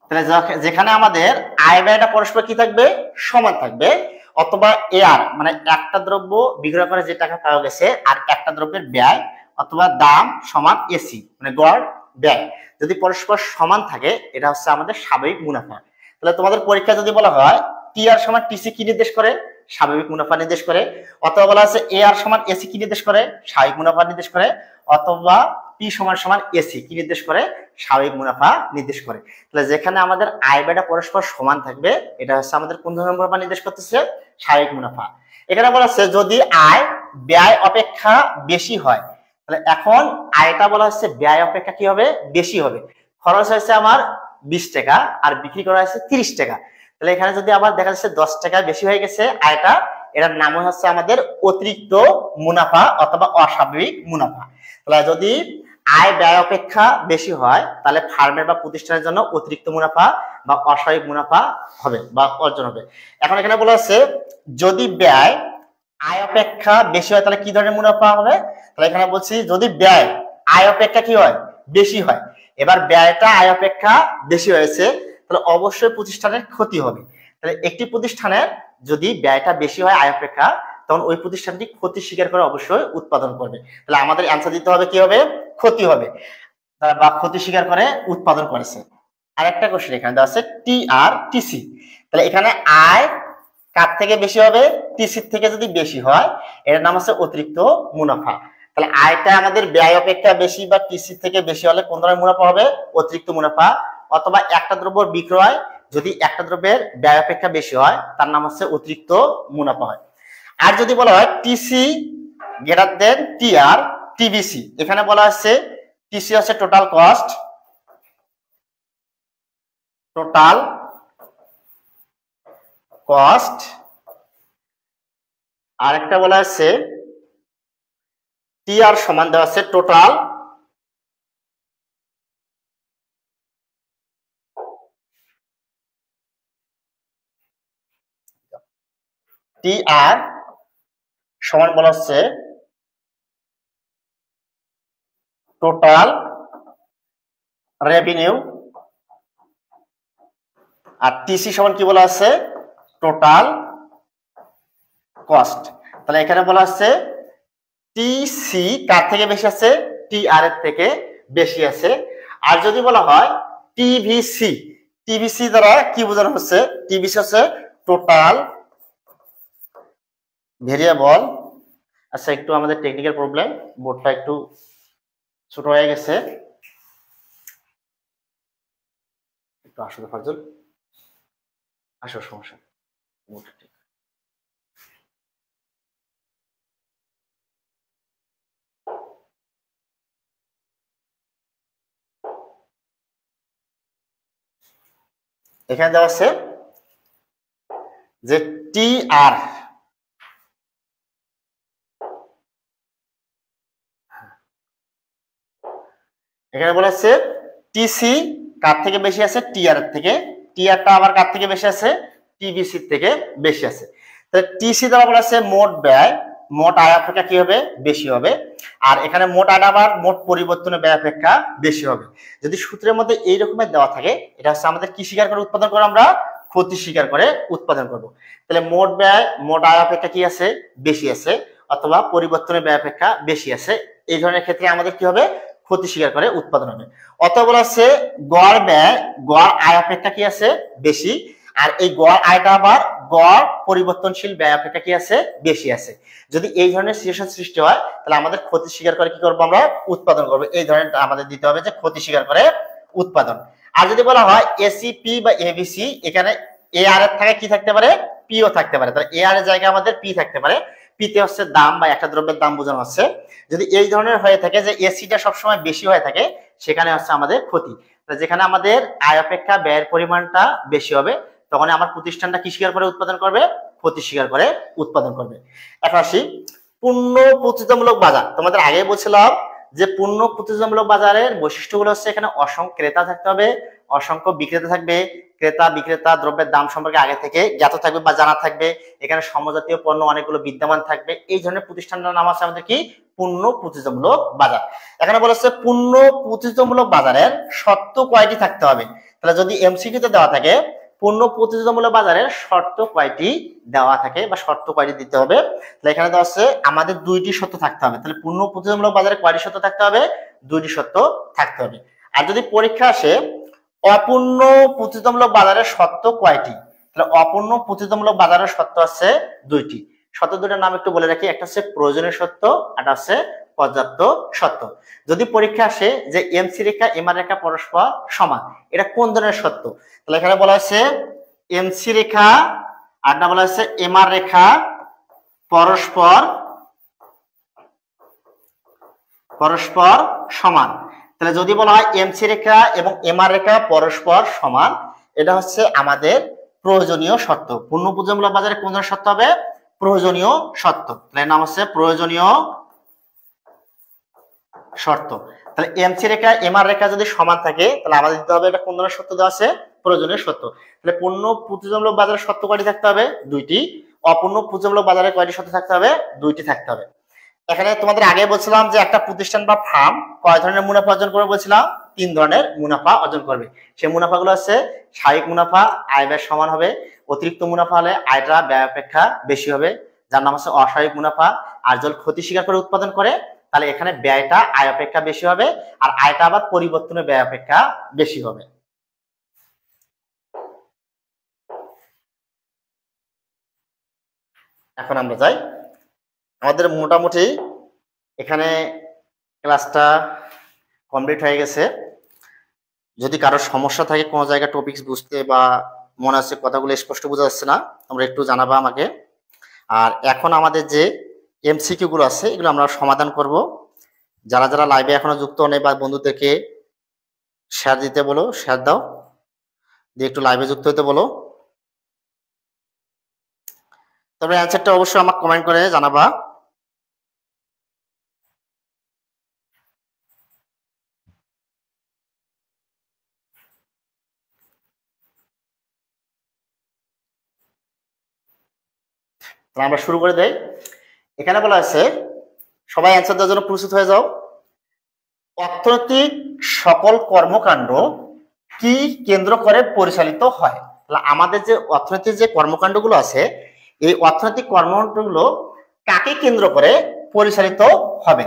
তাহলে যেখানে আমাদের আয় ব্যয়টা পরস্পর কি থাকবে? সমান থাকবে, অথবা এআর মানে একটা দ্রব্য বিক্রয় করে যে টাকা পাওয়া গেছে আর একটা দ্রব্যের ব্যয় অথবা দাম সমান এসি মানে গড় ব্যয়, যদি পরস্পর সমান থাকে, এটা হচ্ছে আমাদের স্বাভাবিক মুনাফা। তাহলে তোমাদের পরীক্ষা যদি বলা হয় টি আর সমান টিসি কি নির্দেশ করে? স্বাভাবিক মুনাফা নির্দেশ করে। অথবা বলা আছে এ আর সমান এসি কি নির্দেশ করে? স্বাভাবিক মুনাফা নির্দেশ করে। অথবা পি সমান সমান এসি কি নির্দেশ করে? স্বাভাবিক মুনাফা নির্দেশ করে। তাহলে যেখানে আমাদের আয় ব্যয়টা পরস্পর সমান থাকবে, এটা হচ্ছে আমাদের কোন ধরনের মুনাফা নির্দেশ করতেছে? স্বাভাবিক মুনাফা। এখানে বলা হচ্ছে যদি আয় ব্যয় অপেক্ষা বেশি হয়, তাহলে এখন আয়টা বলা হচ্ছে ব্যয় অপেক্ষা কি হবে? বেশি হবে। খরচ হয়েছে আমার 20 টাকা আর বিক্রি করা হয়েছে 30 টাকা, তাহলে এখানে যদি আবার দেখা যাচ্ছে 10 টাকা বেশি হয়ে গেছে আয়টা, এটার নাম হচ্ছে আমাদের অতিরিক্ত মুনাফা অথবা অস্বাভাবিক মুনাফা। তাহলে যদি আয় ব্যয় অপেক্ষা বেশি হয়, তাহলে ফার্মের বা প্রতিষ্ঠানের জন্য অতিরিক্ত মুনাফা বা অস্বাভাবিক মুনাফা হবে বা অর্জন হবে। এখন এখানে বলা আছে যদি ব্যয় আয় অপেক্ষা বেশি হয়, তাহলে কি ধরনের মুনাফা হবে? তাহলে এখানে বলছি যদি ব্যয় আয় অপেক্ষা কি হয়? বেশি হয়। এবার ব্যয়টা আয় অপেক্ষা বেশি হয়েছে, তাহলে অবশ্যই প্রতিষ্ঠানের ক্ষতি হবে। তাহলে একটি প্রতিষ্ঠানের যদি ব্যয়টা বেশি হয় আয় অপেক্ষা, তখন ওই প্রতিষ্ঠানটি ক্ষতি স্বীকার করে অবশ্যই উৎপাদন করবে। তাহলে আমাদের অ্যান্সার দিতে হবে কি হবে? ক্ষতি হবে, বা ক্ষতি স্বীকার করে উৎপাদন করেছে। আরেকটা কোশ্চেন এখানে দেওয়া আছে টি আর টিসি। তাহলে এখানে আয় কার থেকে বেশি হবে? টিসির থেকে যদি বেশি হয়, এর নাম হচ্ছে অতিরিক্ত মুনাফা। তাহলে আয়টা আমাদের ব্যয় অপেক্ষা বেশি বা টিসি থেকে বেশি হলে কোন ধরনের মুনাফা হবে? অতিরিক্ত মুনাফা। অথবা একটা দ্রব্য বিক্রয় যদি একটা দ্রব্যের ব্যয় অপেক্ষা বেশি হয়, তার নাম হচ্ছে অতিরিক্ত মুনাফা হয়। আর যদি বলা হয় টিসি গ্রেটার দেন টি আর টিবিসি, এখানে বলা হচ্ছে টিসি হচ্ছে টোটাল কস্ট টোটাল কস্ট, আরেকটা বলা আছে টি আর সমান দেওয়া আছে টোটাল টি আর সমান বলা হচ্ছে টোটাল রেভিনিউ, আর টিসি সমান কি বলা আছে টোটাল কস্ট। তাহলে এখানে বলা আছে টিসি কার থেকে বেশি আছে, টি আর এর থেকে বেশি আছে। আর যদি বলা হয় টিভিসি, টিভিসি দ্বারা কি বোঝানো হচ্ছে, টিভিসি হচ্ছে টোটাল ভেরিয়েবল। আচ্ছা একটু আমাদের টেকনিক্যাল প্রবলেম, বোর্ডটা একটু ছোট হয়ে গেছে, একটু আসলে ফারজুল আসো, সমস্যা বোর্ডটা ঠিক। এখানে দেওয়া আছে যে টি আর এখানে বলা আছে টিসি কার থেকে বেশি আছে, টি আর এর থেকে, টি আরটা আবার কার থেকে বেশি আছে, টিভিসি থেকে বেশি আছে। তাহলে টিসি দ্বারা বলা আছে মোট ব্যয়, মোট আয় অপেক্ষা কি হবে বেশি হবে, আর এখানে মোট আয় আবার মোট পরিবর্তনের ব্যয় অপেক্ষা বেশি হবে। যদি সূত্রের মধ্যে এই রকমের দেওয়া থাকে, এটা হচ্ছে আমাদের কি স্বীকার করে উৎপাদন করে, আমরা ক্ষতি স্বীকার করে উৎপাদন করব। তাহলে মোট ব্যয় মোট আয় অপেক্ষা কি আছে বেশি আছে, অথবা পরিবর্তনের ব্যয় অপেক্ষা বেশি আছে, এই ধরনের ক্ষেত্রে আমাদের কি হবে ক্ষতি স্বীকার করে উৎপাদন হবে। অথবা বলা আছে গড় ব্যয় গড় আয় অপেক্ষা কি আছে বেশি, আর এই গড় আয়টা আবার গড় পরিবর্তনশীল ব্যয় অপেক্ষা কি আছে বেশি আছে। যদি এই ধরনের সিচুয়েশন সৃষ্টি হয় তাহলে আমাদের ক্ষতি স্বীকার করে কি করবো, আমরা উৎপাদন করবো। এই ধরনের আমাদের দিতে হবে যে ক্ষতি স্বীকার করে উৎপাদন। আর যদি বলা হয় এসিপি বা এবিসি, এখানে এ আর এর থাকে কি থাকতে পারে, পিও থাকতে পারে। তাহলে এ আর এর জায়গায় আমাদের পি থাকতে পারে, পিতে হচ্ছে দাম বা একটা দ্রব্যের দাম বোঝানো হচ্ছে। যদি এই ধরনের হয়ে থাকে যে এসিটা সবসময় বেশি হয়ে থাকে, সেখানে হচ্ছে আমাদের ক্ষতি। যেখানে আমাদের আয় অপেক্ষা ব্যয়ের পরিমাণটা বেশি হবে, তখন আমার প্রতিষ্ঠানটা কি স্বীকার করে উৎপাদন করবে, ক্ষতি স্বীকার করে উৎপাদন করবে। এখন আসি পূর্ণ প্রতিযোগিতামূলক বাজার। তোমাদের আগে বলছিলাম যে পূর্ণ প্রতিযোগিতামূলক বাজারের বৈশিষ্ট্যগুলো হচ্ছে এখানে অসংখ্য ক্রেতা থাকতে হবে, অসংখ্য বিক্রেতা থাকবে, ক্রেতা বিক্রেতা দ্রব্যের দাম সম্পর্কে আগে থেকে জ্ঞাত থাকবে বা জানা থাকবে, এখানে সমজাতীয় পণ্য অনেকগুলো বিদ্যমান থাকবে। এই ধরনের প্রতিষ্ঠানটার নাম আছে আমাদের কি পূর্ণ প্রতিযোগিতামূলক বাজার। এখানে বলা হচ্ছে পূর্ণ প্রতিযোগিতামূলক বাজারের শর্ত কয়টি থাকতে হবে। তাহলে যদি এমসিকিউতে দেওয়া থাকে পূর্ণ প্রতিযোগিতামূলক বাজারের শর্ত কয়টি দেওয়া থাকে বা শর্ত কয়টি দিতে হবে, তাহলে এখানে দেওয়া আছে আমাদের দুইটি শর্ত থাকতে হবে। তাহলে পূর্ণ প্রতিযোগিতামূলক বাজারে কয়টি শর্ত থাকতে হবে, দুইটি শর্ত থাকতে হবে। আর যদি পরীক্ষা আসে অপূর্ণ প্রতিযোগিতামূলক বাজারের শর্ত কয়টি, তাহলে অপূর্ণ প্রতিযোগিতামূলক বাজারের শর্ত আছে দুইটি। শর্ত দুটার নাম একটু বলে রাখি, একটা হচ্ছে প্রয়োজনীয় শর্ত, একটা হচ্ছে পর্যাপ্ত শর্ত। যদি পরীক্ষা আসে যে এমসি রেখা এমআর রেখা পরস্পর সমান, এটা কোন ধরনের শর্ত, তাহলে এখানে বলা হচ্ছে এমসি রেখা আরটা বলা হচ্ছে এমআর রেখা পরস্পর পরস্পর সমান। তাহলে যদি বলা হয় এমসি রেখা এবং এমআর রেখা পরস্পর সমান, এটা হচ্ছে আমাদের প্রয়োজনীয় শর্ত। পূর্ণ প্রতিযোগিতামূলক বাজারে কোন ধরনের শর্ত হবে, প্রয়োজনীয় শর্ত। তাহলে নাম হচ্ছে প্রয়োজনীয় শর্ত। তাহলে এমসি রেখা এমআর রেখা যদি সমান থাকে তাহলে আমাদের দিতে হবে এটা কোন ধরনের শর্ত দেওয়া আছে, প্রয়োজনীয় শর্ত। তাহলে পূর্ণ প্রতিযোগিতামূলক বাজারের শর্ত কয়টি থাকতে হবে, দুইটি। অপূর্ণ প্রতিযোগিতামূলক বাজারে কয়টি শর্ত থাকতে হবে, দুইটি থাকতে হবে। এখানে তোমাদের আগে বলছিলাম যে একটা প্রতিষ্ঠান বা ফার্ম কয় ধরনের মুনাফা অর্জন করবে, বলছিলাম 3 ধরনের মুনাফা অর্জন করবে। সেই মুনাফাগুলো হচ্ছে স্বাভাবিক মুনাফা, আয় ব্যয় সমান হবে, অতিরিক্ত মুনাফা হলে আয়টা ব্যয় অপেক্ষা বেশি হবে, যার নাম হচ্ছে অস্বাভাবিক মুনাফা। আর যদি ক্ষতি স্বীকার করে উৎপাদন করে তাহলে এখানে ব্যয়টা আয় অপেক্ষা বেশি হবে, আর আয়টা আবার পরিবর্তনের ব্যয় অপেক্ষা বেশি হবে। এখন আমরা যাই, আমাদের মোটামুটি এখানে ক্লাসটা কমপ্লিট হয়ে গেছে। যদি কারোর সমস্যা থাকে কোনো জায়গায় টপিকস বুঝতে বা মনে হচ্ছে কথাগুলো স্পষ্ট বোঝা যাচ্ছে না, তোমরা একটু জানাবা আমাকে। আর এখন আমাদের যে এমসিকিউ গুলো আছে এগুলো আমরা সমাধান করব। যারা যারা লাইভে এখনো যুক্ত নেই বা বন্ধুদেরকে শেয়ার দিতে বলো, শেয়ার দাও। দিয়ে একটু লাইভে যুক্ত হতে বলো। তবে অ্যান্সারটা অবশ্যই আমাকে কমেন্ট করে জানাবা। তাহলে আমরা শুরু করে দেই। এখানে বলা আছে, সবাই অ্যান্সার দেওয়ার জন্য প্রস্তুত হয়ে যাও। অর্থনৈতিক সকল কর্মকাণ্ড কি কেন্দ্র করে পরিচালিত হয়? তাহলে আমাদের যে অর্থনৈতিক যে কর্মকাণ্ডগুলো আছে, এই অর্থনৈতিক কর্মকাণ্ডগুলো কাকে কেন্দ্র করে পরিচালিত হবে?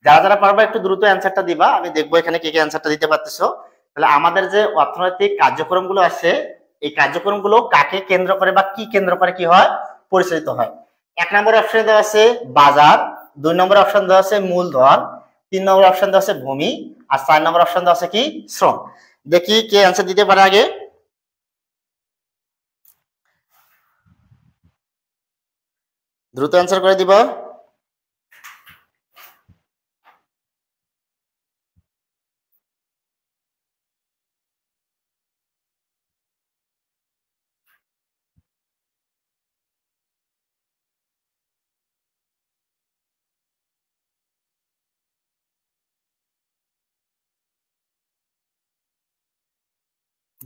যারা যারা পারবা একটু দ্রুত অ্যান্সারটা দিবা, আমি দেখবো এখানে কে কে অ্যান্সারটা দিতে পারতেছো। তাহলে আমাদের যে অর্থনৈতিক কার্যক্রমগুলো আছে, এই কার্যক্রমগুলো কাকে কেন্দ্র করে বা কি কেন্দ্র করে কি হয় পরিচালিত হয়? 1 নম্বর অপশনে দেওয়া আছে বাজার, 2 নম্বর অপশন দেওয়া আছে মূলধন, 3 নম্বর অপশন দেওয়া আছে ভূমি, আর 4 নম্বর অপশন দেওয়া আছে কি শ্রম। দেখি কে অ্যান্সার দিতে পারে আগে। দ্রুত অ্যান্সার করে দিবা।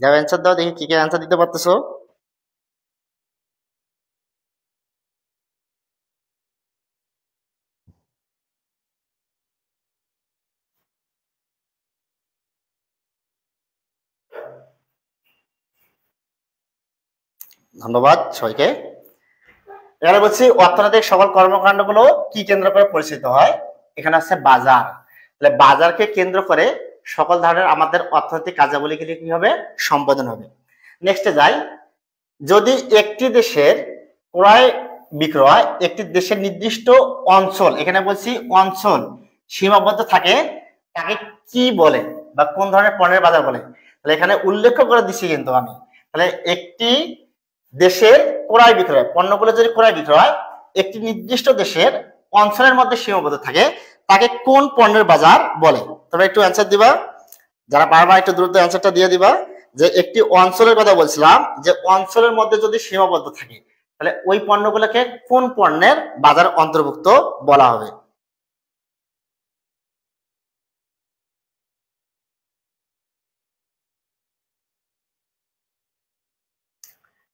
যাও অ্যান্সার দাও, দেখি কি কি অ্যান্সার দিতে পারতেছো। ধন্যবাদ সবাইকে। এখানে বলছি অর্থনৈতিক সকল কর্মকাণ্ডগুলো কি কেন্দ্র করে পরিচালিত হয়? এখানে আছে বাজার। তাহলে বাজারকে কেন্দ্র করে সকল ধরনের আমাদের অর্থনৈতিক কার্যাবলী কি হবে সম্পাদন হবে। নেক্সটে যাই, যদি একটি দেশের ক্রয় বিক্রয় একটি দেশের নির্দিষ্ট অঞ্চল, এখানে বলছি অঞ্চল সীমাবদ্ধ থাকে, তাকে কি বলে বা কোন ধরনের পণ্যের বাজার বলে? তাহলে এখানে উল্লেখ করে দিচ্ছি কিন্তু আমি। তাহলে একটি দেশের ক্রয় বিক্রয় পণ্যগুলো যদি ক্রয় বিক্রয় একটি নির্দিষ্ট দেশের অঞ্চলের মধ্যে সীমাবদ্ধ থাকে, তাকে কোন পণ্যের বাজার বলে? তবে একটু অ্যান্সার দিবা, যারা পারবা একটু দ্রুত অ্যান্সারটা দিয়ে দিবা। যে একটি অঞ্চলের কথা বলছিলাম, যে অঞ্চলের মধ্যে যদি সীমাবদ্ধ থাকে, তাহলে ওই পণ্যগুলোকে কোন পণ্যের বাজার অন্তর্ভুক্ত বলা হবে?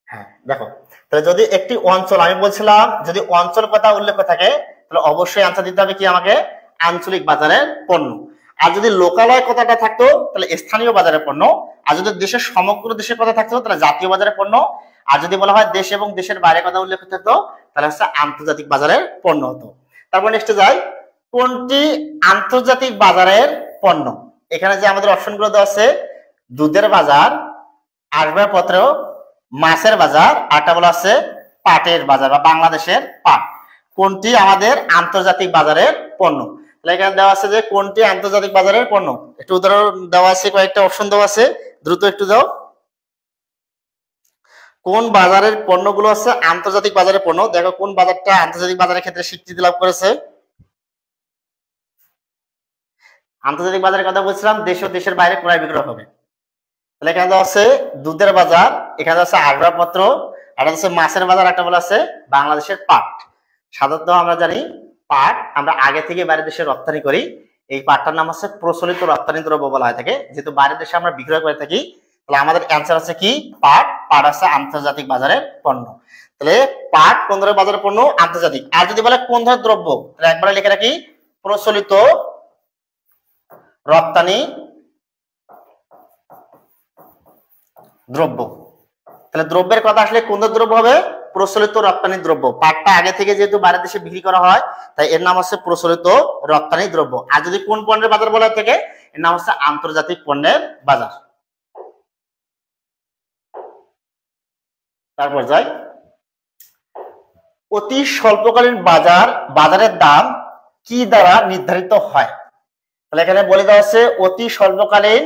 হ্যাঁ দেখো, তাহলে যদি একটি অঞ্চল, আমি বলছিলাম যদি অঞ্চল কথা উল্লেখ থাকে, তাহলে অবশ্যই আনসার দিতে হবে কি আমাকে আঞ্চলিক বাজারের পণ্য। আর যদি লোকালয় কথাটা থাকতো তাহলে স্থানীয় বাজারের পণ্য। আর যদি দেশের সমগ্র দেশের কথা থাকতো তাহলে জাতীয় বাজারের পণ্য। আর যদি বলা হয় দেশ এবং দেশের বাইরে কথা উল্লেখ থাকতো তাহলে হচ্ছে আন্তর্জাতিক বাজারের পণ্য হতো। তারপর নেক্সটে যাই, কোনটি আন্তর্জাতিক বাজারের পণ্য? এখানে যে আমাদের অপশনগুলো দেওয়া আছে, দুধের বাজার, আসবাবপত্র, মাছের বাজার, আরটা বলা আছে পাটের বাজার বা বাংলাদেশের পাট। কোনটি আমাদের আন্তর্জাতিক বাজারের পণ্য? তাহলে এখানে দেওয়া আছে যে কোনটি আন্তর্জাতিক বাজারের পণ্য। একটু উদাহরণ দেওয়া আছে, কয়েকটা অপশন দেওয়া আছে, দ্রুত একটু দাও। কোন বাজারের পণ্যগুলো আছে আন্তর্জাতিক বাজারের পণ্য? দেখো কোন বাজারটা আন্তর্জাতিক বাজারের ক্ষেত্রে স্বীকৃতি লাভ করেছে। আন্তর্জাতিক বাজারের কথা বলছিলাম, দেশ ও দেশের বাইরে ক্রয় বিক্রয় হবে। তাহলে এখানে দেওয়া আছে দুধের বাজার, এখানে আছে আসবাবপত্র, আর আছে মাছের বাজার, একটা বলা আছে বাংলাদেশের পাট। সাধারণত আমরা জানি পাট আমরা আগে থেকে বাইরের দেশে রপ্তানি করি, এই পাটটার নাম হচ্ছে প্রচলিত রপ্তানি দ্রব্য বলা হয় থাকে। যেহেতু বাইরের দেশে আমরা বিক্রয় করে থাকি, তাহলে আমাদের অ্যান্সার আছে কি পাট। পাট আছে আন্তর্জাতিক বাজারের পণ্য। তাহলে পাট কোন ধরনের বাজারের পণ্য? আন্তর্জাতিক। আর যদি বলে কোন ধরনের দ্রব্য, তাহলে একবারে লিখে রাখি প্রচলিত রপ্তানি দ্রব্য। তাহলে দ্রব্যের কথা আসলে কোন দ্রব্য হবে? প্রচলিত রপ্তানি দ্রব্য। পাটটা আগে থেকে যেহেতু বাইরের দেশে বিক্রি করা হয়, তাই এর নাম হচ্ছে প্রচলিত রপ্তানি দ্রব্য। আর যদি কোন পণ্যের বাজার বলা থাকে, এর নাম হচ্ছে আন্তর্জাতিক পণ্যের বাজার। তারপর যাই, অতি স্বল্পকালীন বাজারের দাম কি দ্বারা নির্ধারিত হয়? তাহলে এখানে বলে দেওয়া আছে অতি স্বল্পকালীন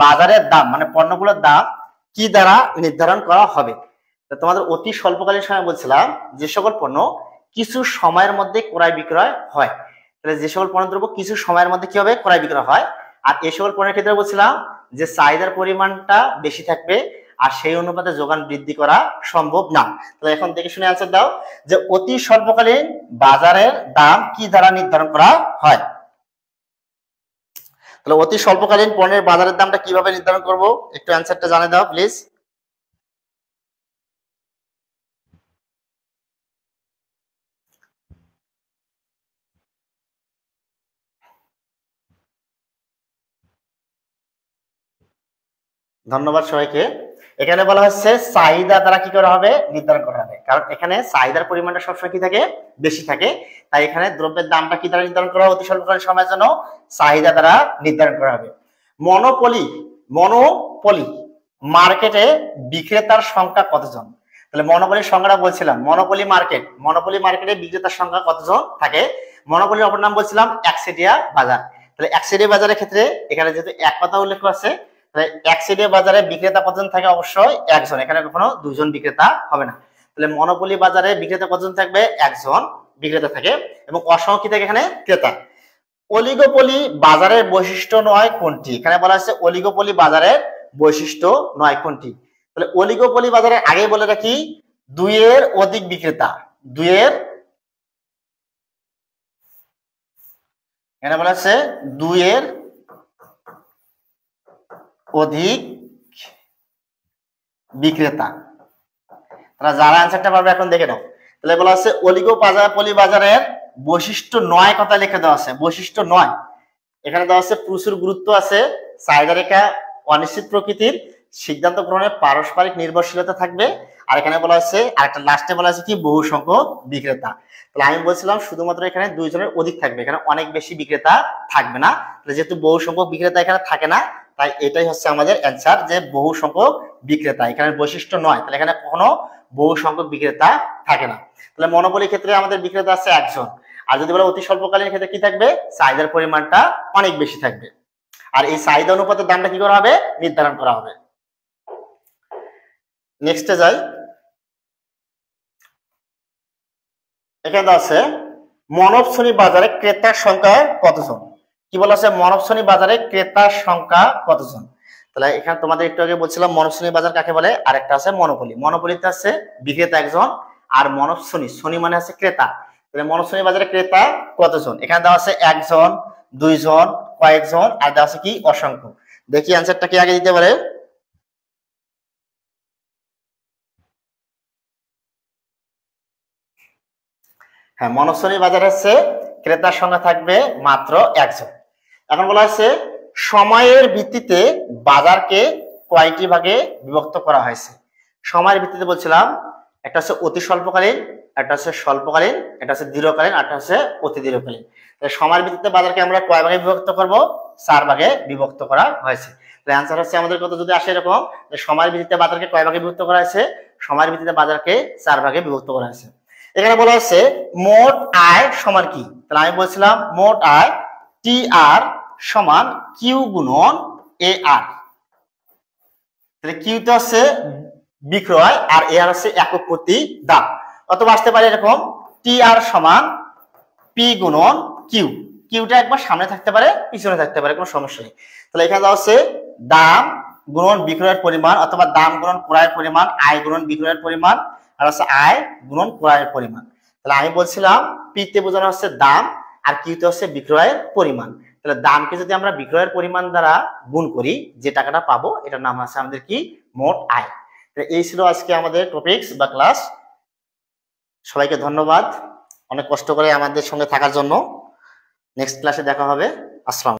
বাজারের দাম মানে পণ্যগুলোর দাম কি দ্বারা নির্ধারণ করা হবে। তোমাদের অতি স্বল্পকালীন সময় বলছিলাম যে সকল পণ্য কিছু সময়ের মধ্যে ক্রয় বিক্রয় হয়। তাহলে যে সকল পণ্য দ্রব্য কিছু সময়ের মধ্যে কি হবে ক্রয় বিক্রয় হয়। আর এই সকল পণ্যের ক্ষেত্রে বলছিলাম যে চাহিদার পরিমাণটা বেশি থাকবে আর সেই অনুপাতে যোগান বৃদ্ধি করা সম্ভব না। তাহলে এখন দেখে শুনে অ্যান্সার দাও যে অতি স্বল্পকালীন বাজারের দাম কি দ্বারা নির্ধারণ করা হয়। তাহলে অতি স্বল্পকালীন পণ্যের বাজারের দামটা কিভাবে নির্ধারণ করব, একটু অ্যান্সারটা জানিয়ে দাও প্লিজ। ধন্যবাদ সবাইকে। এখানে বলা হচ্ছে চাহিদা দ্বারা কি করা হবে, নির্ধারণ করা হবে, কারণ এখানে চাহিদার পরিমাণটা সবসময় কি থাকে, বেশি থাকে। তাই এখানে দ্রব্যের দামটা কি দ্বারা নির্ধারণ করা হবে, অতি স্বল্পকালীন সময়ের জন্য চাহিদা দ্বারা নির্ধারণ করা হবে। মনোপলি মনোপলি মার্কেটে বিক্রেতার সংখ্যা কতজন। তাহলে মনোপলির সংখ্যাটা বলছিলাম, মনোপলি মার্কেটে বিক্রেতার সংখ্যা কতজন থাকে। মনোপলির অপর নাম বলছিলাম একচেটিয়া বাজার। তাহলে একচেটিয়া বাজারের ক্ষেত্রে এখানে যেহেতু এক কথা উল্লেখ আছে, একচেটিয়া বাজারে বিক্রেতা কতজন থাকে, অবশ্যই একজন, এখানে কখনো দুজন বিক্রেতা হবে না। তাহলে মনোপলি বাজারে বিক্রেতা কতজন থাকবে, একজন বিক্রেতা থাকে এবং অসংখ্য থাকে এখানে ক্রেতা। অলিগোপলি বাজারের বৈশিষ্ট্য নয় কোনটি, এখানে বলা হচ্ছে অলিগোপলি বাজারের বৈশিষ্ট্য নয় কোনটি। তাহলে অলিগোপলি বাজারের আগে বলে রাখি দুইয়ের অধিক বিক্রেতা, এখানে বলা হচ্ছে দুইয়ের অধিক বিক্রেতা। তারা যারা অ্যান্সারটা পারবে এখন দেখে নাও। তাহলে বলা আছে অলিগোপলি বাজারের বৈশিষ্ট্য নয় কথা লিখে দেওয়া আছে, বৈশিষ্ট্য নয়। এখানে দেওয়া আছে প্রচুর গুরুত্ব আছে, চাহিদা রেখা অনিশ্চিত প্রকৃতির, সিদ্ধান্ত গ্রহণে পারস্পরিক নির্ভরশীলতা থাকবে, আর এখানে বলা আছে আরেকটা লাস্টে বলা আছে কি বহু সংখ্যক বিক্রেতা। তাহলে আমি বলছিলাম শুধুমাত্র এখানে দুইজনের অধিক থাকবে, এখানে অনেক বেশি বিক্রেতা থাকবে না। যেহেতু বহু সংখ্যক বিক্রেতা এখানে থাকে না, তাই এটাই হচ্ছে আমাদের অ্যান্সার যে বহু সংখ্যক বিক্রেতা এখানে বৈশিষ্ট্য নয়। তাহলে এখানে কখনো বহু সংখ্যক বিক্রেতা থাকে না। তাহলে মনোপলির ক্ষেত্রে আমাদের বিক্রেতা আছে একজন, আর যদি বলে অতি স্বল্পকালীন ক্ষেত্রে কি থাকবে, চাহিদার পরিমাণটা অনেক বেশি থাকবে, আর এই চাহিদা অনুপাতের দামটা কি করা হবে, নির্ধারণ করা হবে। নেক্সটে যাই। এখানে আছে মানব শ্রেণী বাজারে ক্রেতার সংখ্যা কতজন। কি বলা আছে, মানব শ্রেণী বাজারে ক্রেতার সংখ্যা কতজন। তাহলে এখানে তোমাদের একটু আগে বলছিলাম মানব শ্রেণী বাজার কাকে বলে, আরেকটা আছে মনোপলি। মনোপলিতে আছে বিক্রেতা একজন, আর মানব শ্রেণী মানে আছে ক্রেতা। তাহলে মানব শ্রেণী বাজারে ক্রেতা কতজন, এখানে দেওয়া আছে একজন, দুইজন, কয়েকজন, আর দেওয়া আছে কি অসংখ্য। দেখি অ্যান্সারটা কি আগে দিতে পারে। হ্যাঁ, মানব শ্রেণী বাজারে হচ্ছে ক্রেতার সংখ্যা থাকবে মাত্র একজন। এখন বলা হচ্ছে সময়ের ভিত্তিতে বাজারকে কয়টি ভাগে বিভক্ত করা হয়েছে। সময়ের ভিত্তিতে বলছিলাম একটা হচ্ছে অতি স্বল্পকালীন, একটা হচ্ছে স্বল্পকালীন, এটা হচ্ছে দীর্ঘকালীন, আর একটা হচ্ছে অতি দীর্ঘকালীন। সময়ের ভিত্তিতে বাজারকে আমরা কয় ভাগে বিভক্ত করব, 4 ভাগে বিভক্ত করা হয়েছে। তাহলে অ্যান্সার হচ্ছে আমাদের কত যদি আসে এরকম, সময়ের ভিত্তিতে বাজারকে কয় ভাগে বিভক্ত করা হয়েছে, সময়ের ভিত্তিতে বাজারকে 4 ভাগে বিভক্ত করা হয়েছে। এখানে বলা হচ্ছে মোট আয় সমান কি। তাহলে আমি বলছিলাম মোট আয় টি আর সমান কিউ গুণন এ আর। তাহলে কিউতে হচ্ছে বিক্রয় আর এ আর হচ্ছে একক প্রতি দাম। অথবা আসতে পারে এরকম টি আর সমান পি গুণন কিউ, কিউটা একবার সামনে থাকতে পারে পিছনে থাকতে পারে, কোনো সমস্যা নেই। তাহলে এখানে দেওয়া হচ্ছে দাম গুণন বিক্রয়ের পরিমাণ, অথবা দাম গুণন ক্রয়ের পরিমাণ, আয় গুণন বিক্রয়ের পরিমাণ, আর হচ্ছে আয় গুণন ক্রয়ের পরিমাণ। তাহলে আমি বলছিলাম পিতে বোঝানো হচ্ছে দাম, আর কিউতে হচ্ছে বিক্রয়ের পরিমাণ। তাহলে দামকে যদি আমরা বিক্রয়ের পরিমাণ দ্বারা গুণ করি, যে টাকাটা পাবো এটার নাম আছে আমাদের কি, মোট আয়। এই ছিল আজকে আমাদের টপিকস বা ক্লাস। সবাইকে ধন্যবাদ অনেক কষ্ট করে আমাদের সঙ্গে থাকার জন্য। নেক্সট ক্লাসে দেখা হবে। আসসালাম।